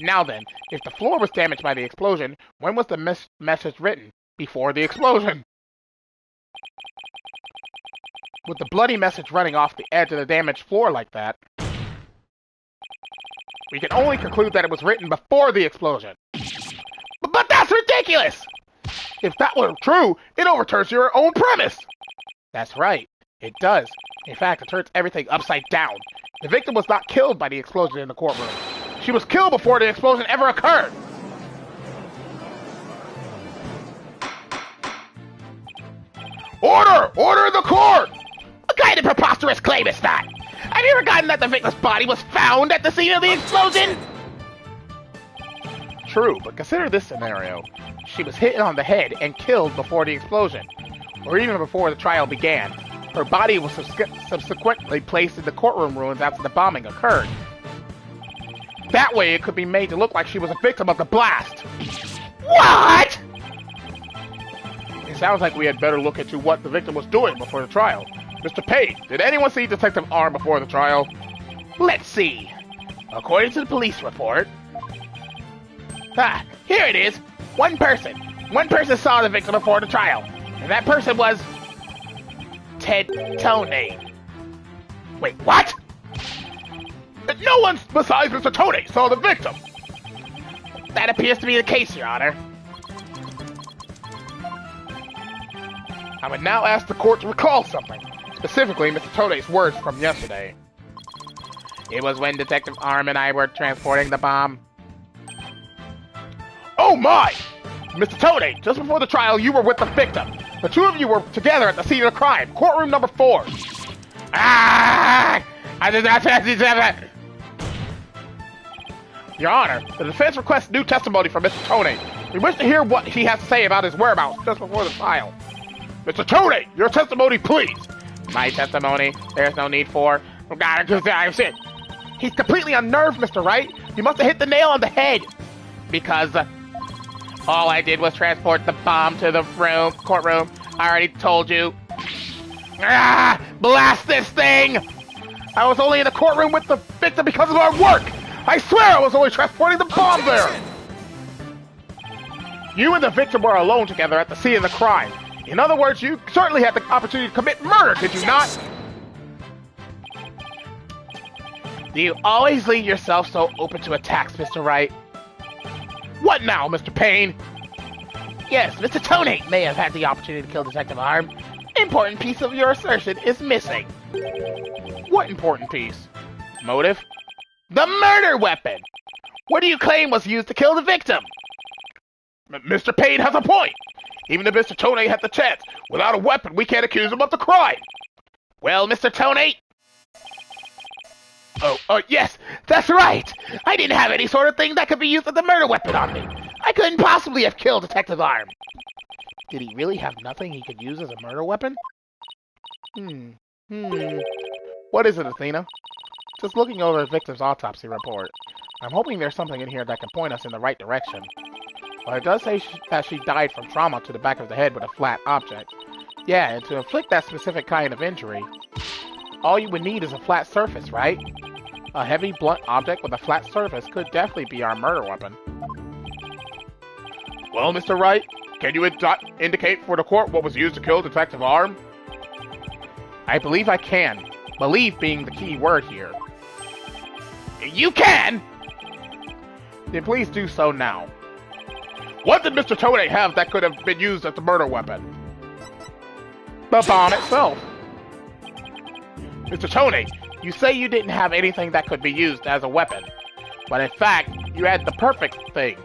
Now then, if the floor was damaged by the explosion, when was the message written? Before the explosion. With the bloody message running off the edge of the damaged floor like that, we can only conclude that it was written before the explosion. But that's ridiculous! If that were true, it overturns your own premise. That's right. It does. In fact, it turns everything upside down. The victim was not killed by the explosion in the courtroom. She was killed before the explosion ever occurred. Order! Order in the court! What kind of preposterous claim is that? Have you forgotten that the victim's body was found at the scene of the explosion? True, but consider this scenario. She was hit on the head and killed before the explosion, or even before the trial began. Her body was subsequently placed in the courtroom ruins after the bombing occurred. That way it could be made to look like she was a victim of the blast. What? It sounds like we had better look into what the victim was doing before the trial. Mr. Pate, did anyone see Detective R before the trial? Let's see. According to the police report... here it is. One person. One person saw the victim before the trial. And that person was... Ted Tone. Wait, what? No one besides Mr. Tony saw the victim. That appears to be the case, Your Honor. I would now ask the court to recall something, specifically Mr. Tone's words from yesterday. It was when Detective Arm and I were transporting the bomb. Oh my! Mr. Tone, just before the trial, you were with the victim. The two of you were together at the scene of the crime, courtroom number 4. Ah! Your Honor, the defense requests new testimony from Mr. Tone. We wish to hear what he has to say about his whereabouts just before the trial. Mr. Tone, your testimony, please. My testimony, there's no need for. He's completely unnerved, Mr. Wright. You must have hit the nail on the head. Because all I did was transport the bomb to the courtroom. I already told you. Ah! Blast this thing! I was only in the courtroom with the victim because of our work! I swear I was only transporting the bomb there! You and the victim were alone together at the scene of the crime. In other words, you certainly had the opportunity to commit murder, did you not? Do you always leave yourself so open to attacks, Mr. Wright? What now, Mr. Payne? Yes, Mr. Tony may have had the opportunity to kill Detective Arm. Important piece of your assertion is missing. What important piece? Motive? The murder weapon! What do you claim was used to kill the victim? Mr. Payne has a point! Even if Mr. Tony had the chance, without a weapon, we can't accuse him of the crime! Well, Mr. Tony... Oh, yes, that's right! I didn't have any sort of thing that could be used as a murder weapon on me. I couldn't possibly have killed Detective Arm. Did he really have nothing he could use as a murder weapon? What is it, Athena? Just looking over the victim's autopsy report. I'm hoping there's something in here that can point us in the right direction. Well, it does say that she died from trauma to the back of the head with a flat object. Yeah, and to inflict that specific kind of injury, all you would need is a flat surface, right? A heavy, blunt object with a flat surface could definitely be our murder weapon. Well, Mr. Wright, can you indicate for the court what was used to kill Detective Arm? I believe I can. Believe being the key word here. You can! Then please do so now. What did Mr. Tone have that could have been used as the murder weapon? The bomb itself. Mr. Tone, you say you didn't have anything that could be used as a weapon, but in fact, you had the perfect thing.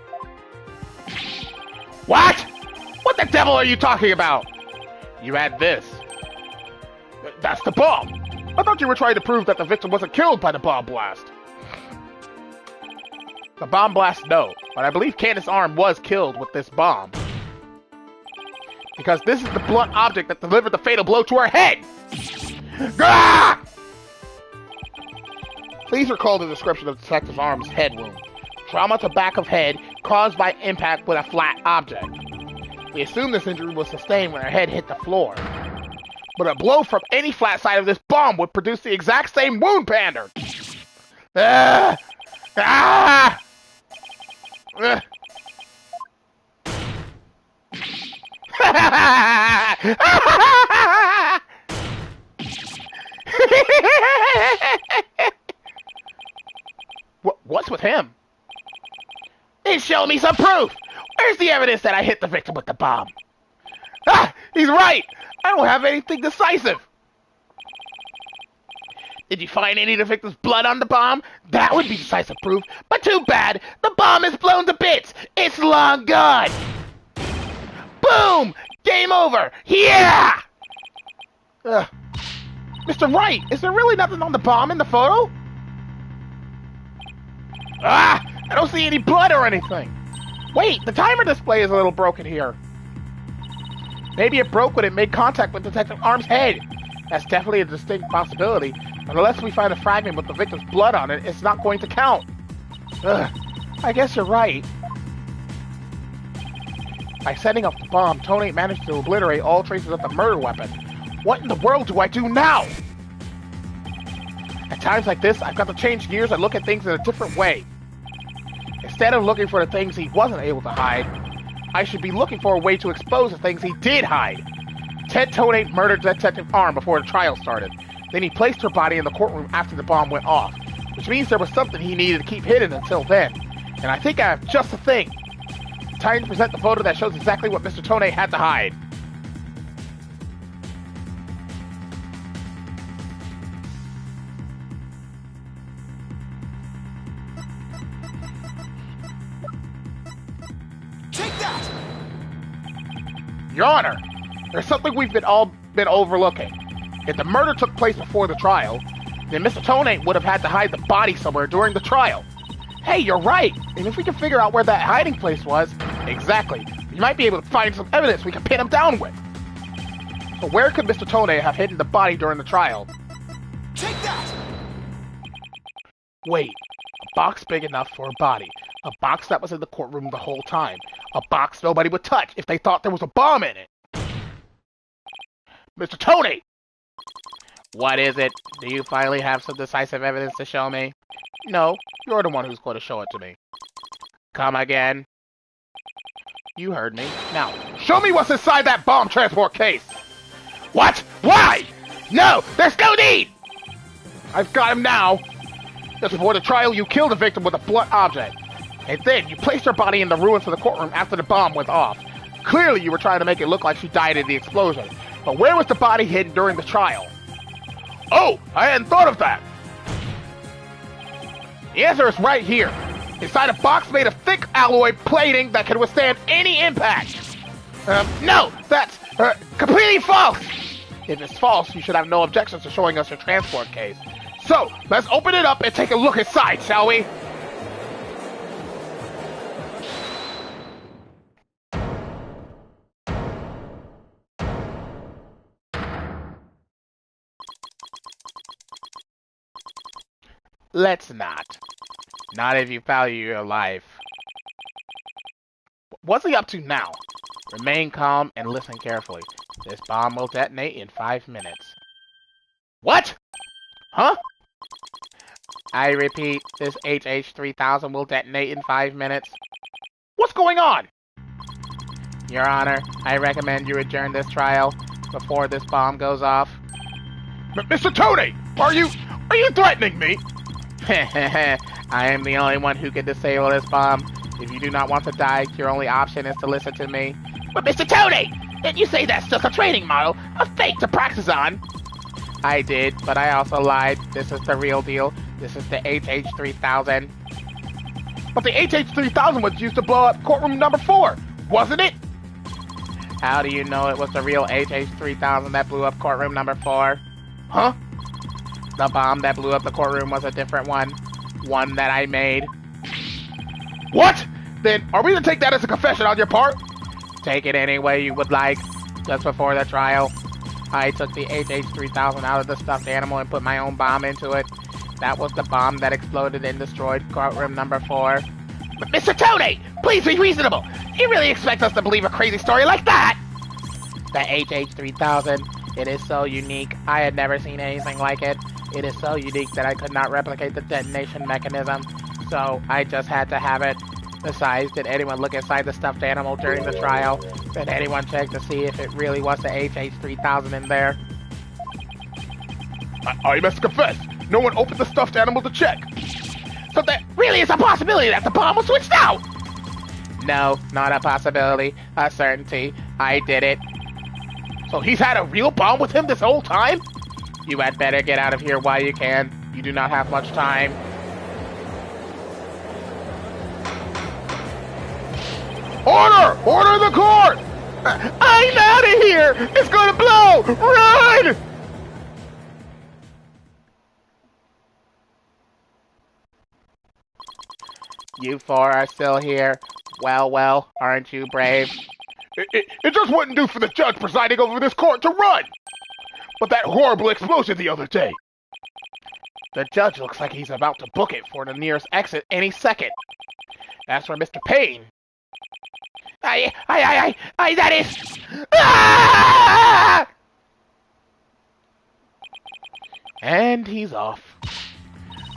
What? What the devil are you talking about? You had this. That's the bomb. I thought you were trying to prove that the victim wasn't killed by the bomb blast. The bomb blast, no, but I believe Candace Arm was killed with this bomb. Because this is the blunt object that delivered the fatal blow to her head! Gah! Please recall the description of Detective Arm's head wound. Trauma to back of head caused by impact with a flat object. We assume this injury was sustained when her head hit the floor. But a blow from any flat side of this bomb would produce the exact same wound pattern. Ah! Ah! What's with him? Then show me some proof! Where's the evidence that I hit the victim with the bomb? Ah! He's right! I don't have anything decisive! Did you find any of the victim's blood on the bomb? That would be decisive proof, but too bad! The bomb is blown to bits! It's long gone! Boom! Game over! Yeah! Mr. Wright, is there really nothing on the bomb in the photo? Ah! I don't see any blood or anything! Wait, the timer display is a little broken here. Maybe it broke when it made contact with Detective Arm's head. That's definitely a distinct possibility, but unless we find a fragment with the victim's blood on it, it's not going to count. I guess you're right. By setting off the bomb, Tony managed to obliterate all traces of the murder weapon. What in the world do I do now? At times like this, I've got to change gears and look at things in a different way. Instead of looking for the things he wasn't able to hide, I should be looking for a way to expose the things he did hide. Ted Tone murdered Detective Arm before the trial started. Then he placed her body in the courtroom after the bomb went off, which means there was something he needed to keep hidden until then. And I think I have just the thing. Time to present the photo that shows exactly what Mr. Tone had to hide. Take that! Your Honor, there's something we've all been overlooking. If the murder took place before the trial, then Mr. Tone would have had to hide the body somewhere during the trial. Hey, you're right! And if we can figure out where that hiding place was, exactly, we might be able to find some evidence we can pin him down with. So where could Mr. Tone have hidden the body during the trial? Take that! Wait, a box big enough for a body. A box that was in the courtroom the whole time. A box nobody would touch if they thought there was a bomb in it. Mr. Tone! What is it? Do you finally have some decisive evidence to show me? No, you're the one who's going to show it to me. Come again. You heard me. Now, show me what's inside that bomb transport case! What? Why? No, there's no need! I've got him now! Just before the trial, you killed the victim with a blunt object. And then, you placed her body in the ruins of the courtroom after the bomb went off. Clearly, you were trying to make it look like she died in the explosion. But where was the body hidden during the trial? Oh, I hadn't thought of that! The answer is right here. Inside a box made of thick alloy plating that can withstand any impact. No, that's completely false! If it's false, you should have no objections to showing us your transport case. So, let's open it up and take a look inside, shall we? Let's not. Not if you value your life. What's he up to now? Remain calm and listen carefully. This bomb will detonate in 5 minutes. What? Huh? I repeat, this HH-3000 will detonate in 5 minutes. What's going on? Your Honor, I recommend you adjourn this trial before this bomb goes off. Mr. Tone, are you threatening me? I am the only one who can disable this bomb. If you do not want to die, your only option is to listen to me. But Mr. Tone, didn't you say that's just a training model, a fake to practice on? I did, but I also lied. This is the real deal. This is the HH-3000. But the HH-3000 was used to blow up courtroom number 4, wasn't it? How do you know it was the real HH-3000 that blew up courtroom number 4? Huh? The bomb that blew up the courtroom was a different one. One that I made. What? Then, are we to take that as a confession on your part? Take it any way you would like. Just before the trial, I took the HH-3000 out of the stuffed animal and put my own bomb into it. That was the bomb that exploded and destroyed courtroom number 4. But Mr. Tone, please be reasonable. You really expect us to believe a crazy story like that? The HH-3000, it is so unique. I had never seen anything like it. It is so unique that I could not replicate the detonation mechanism, so I just had to have it. Besides, did anyone look inside the stuffed animal during the trial? Did anyone check to see if it really was the HH-3000 in there? I must confess, no one opened the stuffed animal to check. So there really is a possibility that the bomb was switched out! No, not a possibility. A certainty. I did it. So he's had a real bomb with him this whole time? You had better get out of here while you can. You do not have much time. Order! Order in the court! I'm out of here! It's gonna blow! Run! You 4 are still here. Well, aren't you brave? It just wouldn't do for the judge presiding over this court to run! But that horrible explosion the other day. The judge looks like he's about to book it for the nearest exit any second. As for Mr. Payne... that is... Ah! And he's off.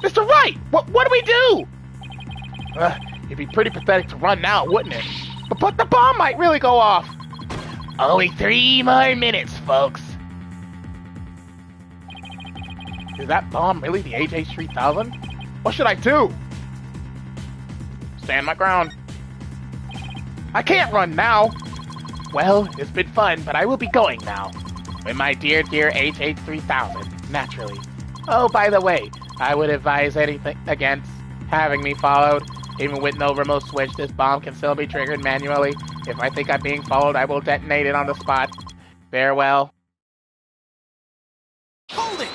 Mr. Wright, what do we do? It'd be pretty pathetic to run now, wouldn't it? But the bomb might really go off. Only 3 more minutes, folks. Is that bomb really the HH-3000? What should I do? Stand my ground. I can't run now. Well, it's been fun, but I will be going now. With my dear, dear HH-3000, naturally. Oh, by the way, I would advise anything against having me followed. Even with no remote switch, this bomb can still be triggered manually. If I think I'm being followed, I will detonate it on the spot. Farewell. Hold it!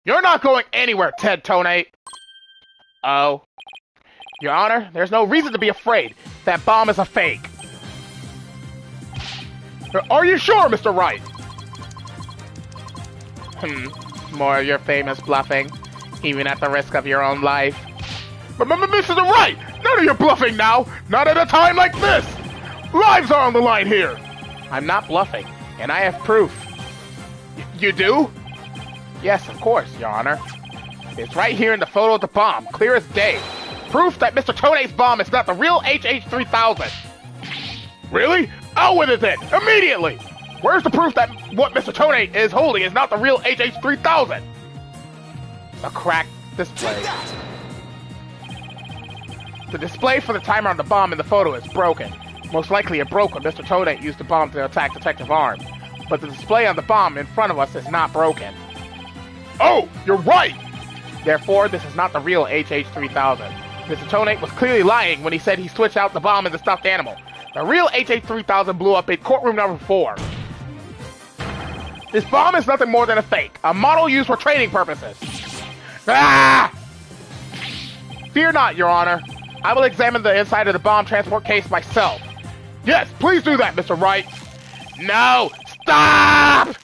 You're not going anywhere, Ted Tonate. Oh. Your Honor, there's no reason to be afraid. That bomb is a fake. Are you sure, Mr. Wright? More of your famous bluffing, even at the risk of your own life. But Mr. Wright, none of your bluffing now. Not at a time like this. Lives are on the line here. I'm not bluffing, and I have proof. You do? Yes, of course, Your Honor. It's right here in the photo of the bomb, clear as day. Proof that Mr. Tonate's bomb is not the real HH-3000. Really? Out with it then, immediately! Where's the proof that what Mr. Tonate is holding is not the real HH-3000? A cracked display. Take that! The display for the timer on the bomb in the photo is broken. Most likely it broke when Mr. Tonate used the bomb to attack Detective Arm. But the display on the bomb in front of us is not broken. Oh, you're right! Therefore, this is not the real HH-3000. Mr. Tonate was clearly lying when he said he switched out the bomb and the stuffed animal. The real HH-3000 blew up in courtroom number 4. This bomb is nothing more than a fake, a model used for training purposes. Ah! Fear not, Your Honor. I will examine the inside of the bomb transport case myself. Yes, please do that, Mr. Wright. No! Stop!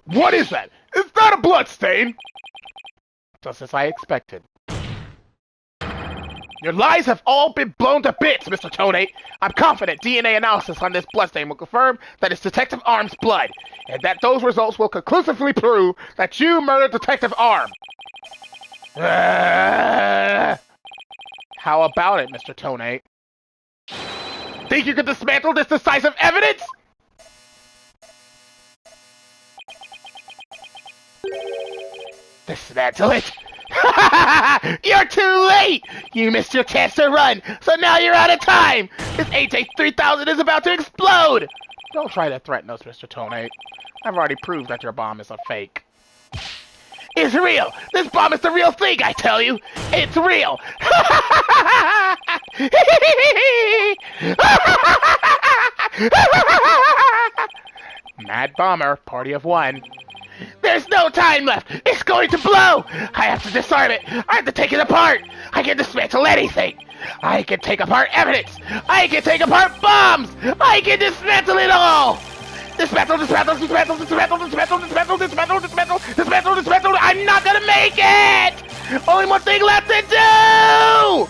What is that? Is that a blood stain? Just as I expected. Your lies have all been blown to bits, Mr. Tonate. I'm confident DNA analysis on this bloodstain will confirm that it's Detective Arm's blood, and that those results will conclusively prove that you murdered Detective Arm. How about it, Mr. Tonate? Think you can dismantle this decisive evidence? Dismantle it! You're too late! You missed your chance to run, so now you're out of time! This HH-3000 is about to explode! Don't try to threaten us, Mr. Tonate. I've already proved that your bomb is a fake. It's real! This bomb is the real thing, I tell you! It's real! Mad Bomber, party of one. There's no time left! It's going to blow! I have to disarm it! I have to take it apart! I can dismantle anything! I can take apart evidence! I can take apart bombs! I can dismantle it all! Dismantle, dismantle, dismantle, dismantle, dismantle, dismantle, dismantle, dismantle, dismantle, dismantle! I'm not gonna make it! Only one thing left to do!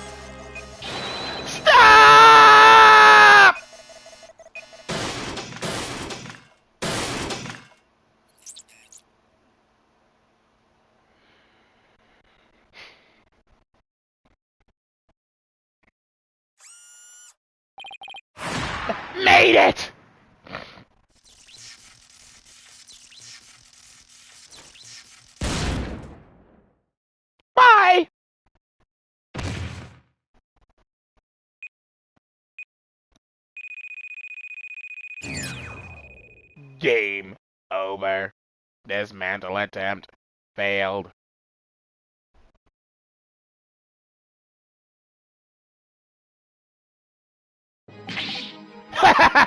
Stop! Made it! Bye! Game over. Dismantle attempt failed.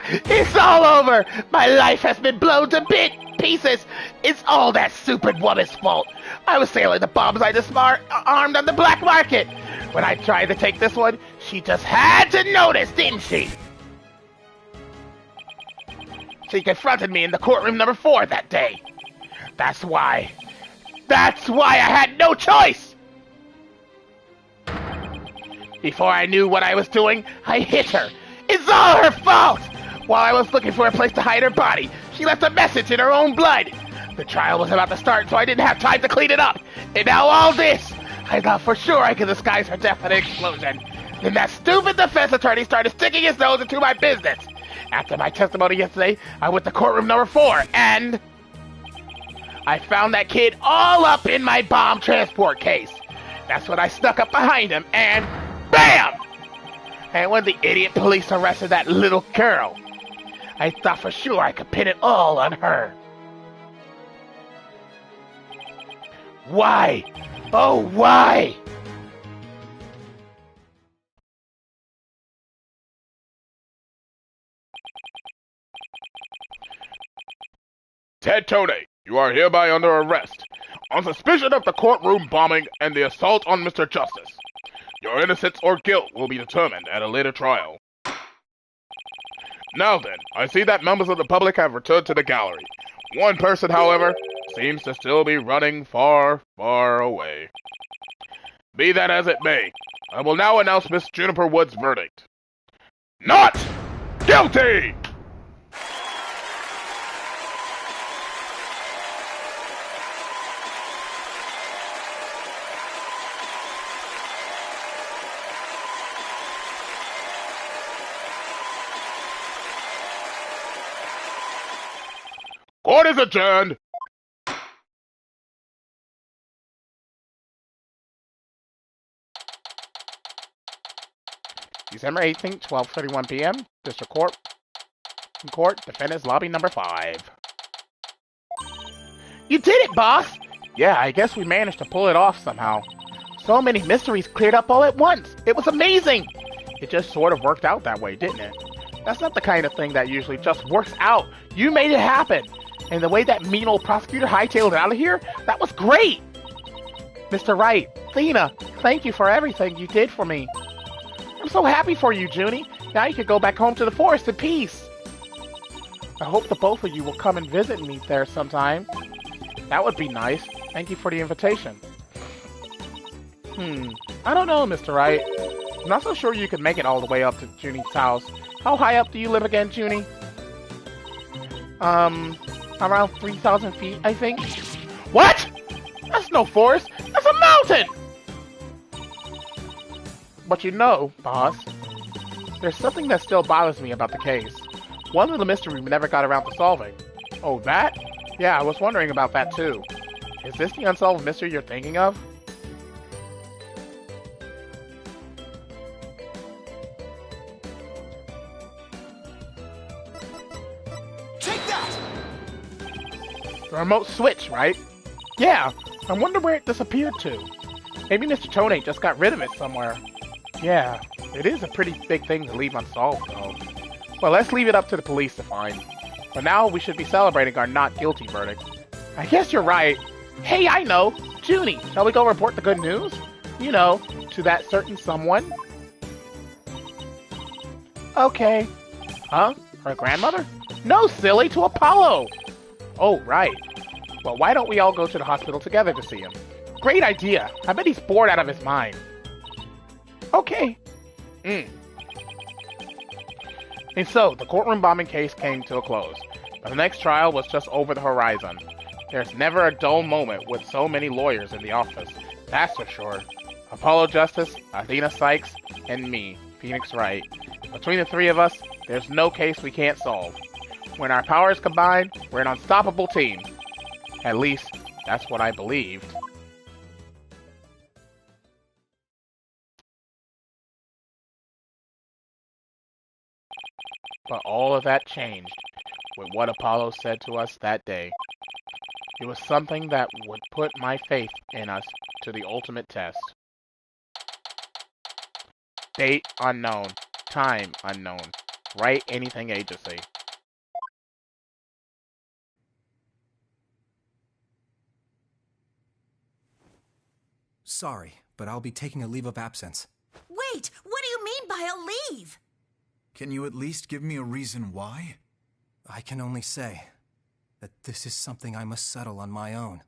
It's all over! My life has been blown to pieces! It's all that stupid woman's fault! I was selling the bombs I disarmed on the black market! When I tried to take this one, she just had to notice, didn't she? She confronted me in the courtroom number 4 that day. That's why I had no choice! Before I knew what I was doing, I hit her. It's all her fault! While I was looking for a place to hide her body, she left a message in her own blood. The trial was about to start, so I didn't have time to clean it up. And now all this! I thought for sure I could disguise her death in an explosion. Then that stupid defense attorney started sticking his nose into my business. After my testimony yesterday, I went to courtroom number 4, and I found that kid all up in my bomb transport case. That's when I snuck up behind him, and BAM! And when the idiot police arrested that little girl, I thought for sure I could pin it all on her. Why? Oh, why? Ted Tone, you are hereby under arrest on suspicion of the courtroom bombing and the assault on Mr. Justice. Your innocence or guilt will be determined at a later trial. Now then, I see that members of the public have returned to the gallery. One person, however, seems to still be running far, far away. Be that as it may, I will now announce Miss Juniper Wood's verdict. Not guilty! Court is adjourned. December 18th, 12:31 p.m. District Court, Defendant's Lobby number 5. You did it, boss! Yeah, I guess we managed to pull it off somehow. So many mysteries cleared up all at once. It was amazing. It just sort of worked out that way, didn't it? That's not the kind of thing that usually just Works out. You made it happen. And the way that mean old prosecutor hightailed it out of here, that was great. Mr. Wright, Thena, thank you for everything you did for me. I'm so happy for you, Junie. Now you can go back home to the forest in peace. I hope the both of you will come and visit me there sometime. That would be nice. Thank you for the invitation. I don't know, Mr. Wright. I'm not so sure you could make it all the way up to Junie's house. How high up do you live again, Junie? Around 3,000 feet, I think. What? That's no forest. That's a mountain. But you know, boss, there's something that still bothers me about the case. One little mystery we never got around to solving. Oh, that? Yeah, I was wondering about that too. Is this the unsolved mystery you're thinking of? Take that! The remote switch, right? Yeah, I wonder where it disappeared to. Maybe Mr. Tone just got rid of it somewhere. Yeah, it is a pretty big thing to leave unsolved, though. Well, let's leave it up to the police to find. For now, we should be celebrating our not guilty verdict. I guess you're right. Hey, I know. Junie, shall we go report the good news? You know, to that certain someone. Okay. Huh? Her grandmother? No, silly, to Apollo. Oh, right. Well, why don't we all go to the hospital together to see him? Great idea. I bet he's bored out of his mind. Okay. And so, the courtroom bombing case came to a close. But the next trial was just over the horizon. There's never a dull moment with so many lawyers in the office. That's for sure. Apollo Justice, Athena Sykes, and me, Phoenix Wright. Between the three of us, there's no case we can't solve. When our powers combine, we're an unstoppable team. At least, that's what I believed. But all of that changed with what Apollo said to us that day. It was something that would put my faith in us to the ultimate test. Date unknown. Time unknown. Write anything agency. Sorry, but I'll be taking a leave of absence. Wait, what do you mean by a leave? Can you at least give me a reason why? I can only say that this is something I must settle on my own.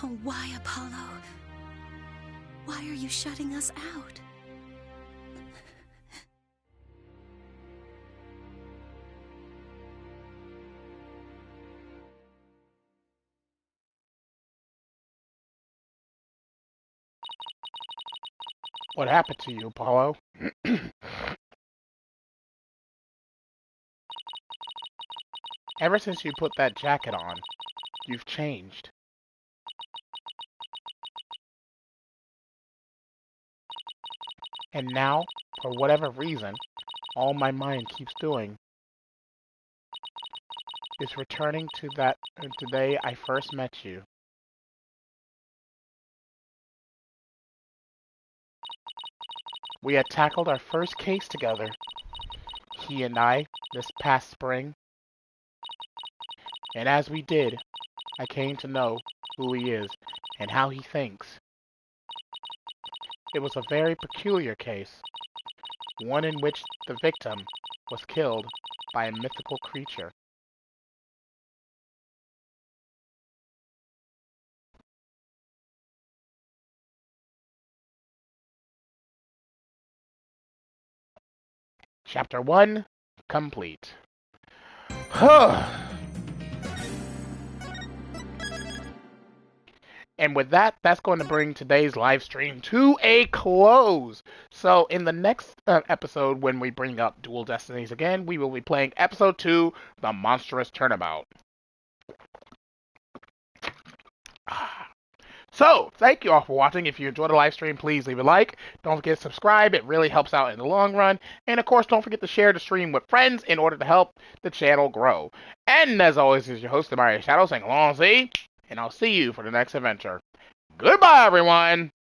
Oh, why, Apollo? Why are you shutting us out? What happened to you, Apollo? Ever since you put that jacket on, you've changed. And now, for whatever reason, all my mind keeps doing is returning to that the day I first met you. We had tackled our first case together, he and I, this past spring. And as we did, I came to know who he is and how he thinks. It was a very peculiar case, one in which the victim was killed by a mythical creature. Chapter 1 complete. And with that, that's going to bring today's live stream to a close. So in the next episode, when we bring up Dual Destinies again, we will be playing episode 2, The Monstrous Turnabout. So, thank you all for watching. If you enjoyed the live stream, please leave a like. Don't forget to subscribe. It really helps out in the long run. And of course, don't forget to share the stream with friends in order to help the channel grow. And as always, this is your host, TheAmariaShadow, saying long see, and I'll see you for the next adventure. Goodbye, everyone!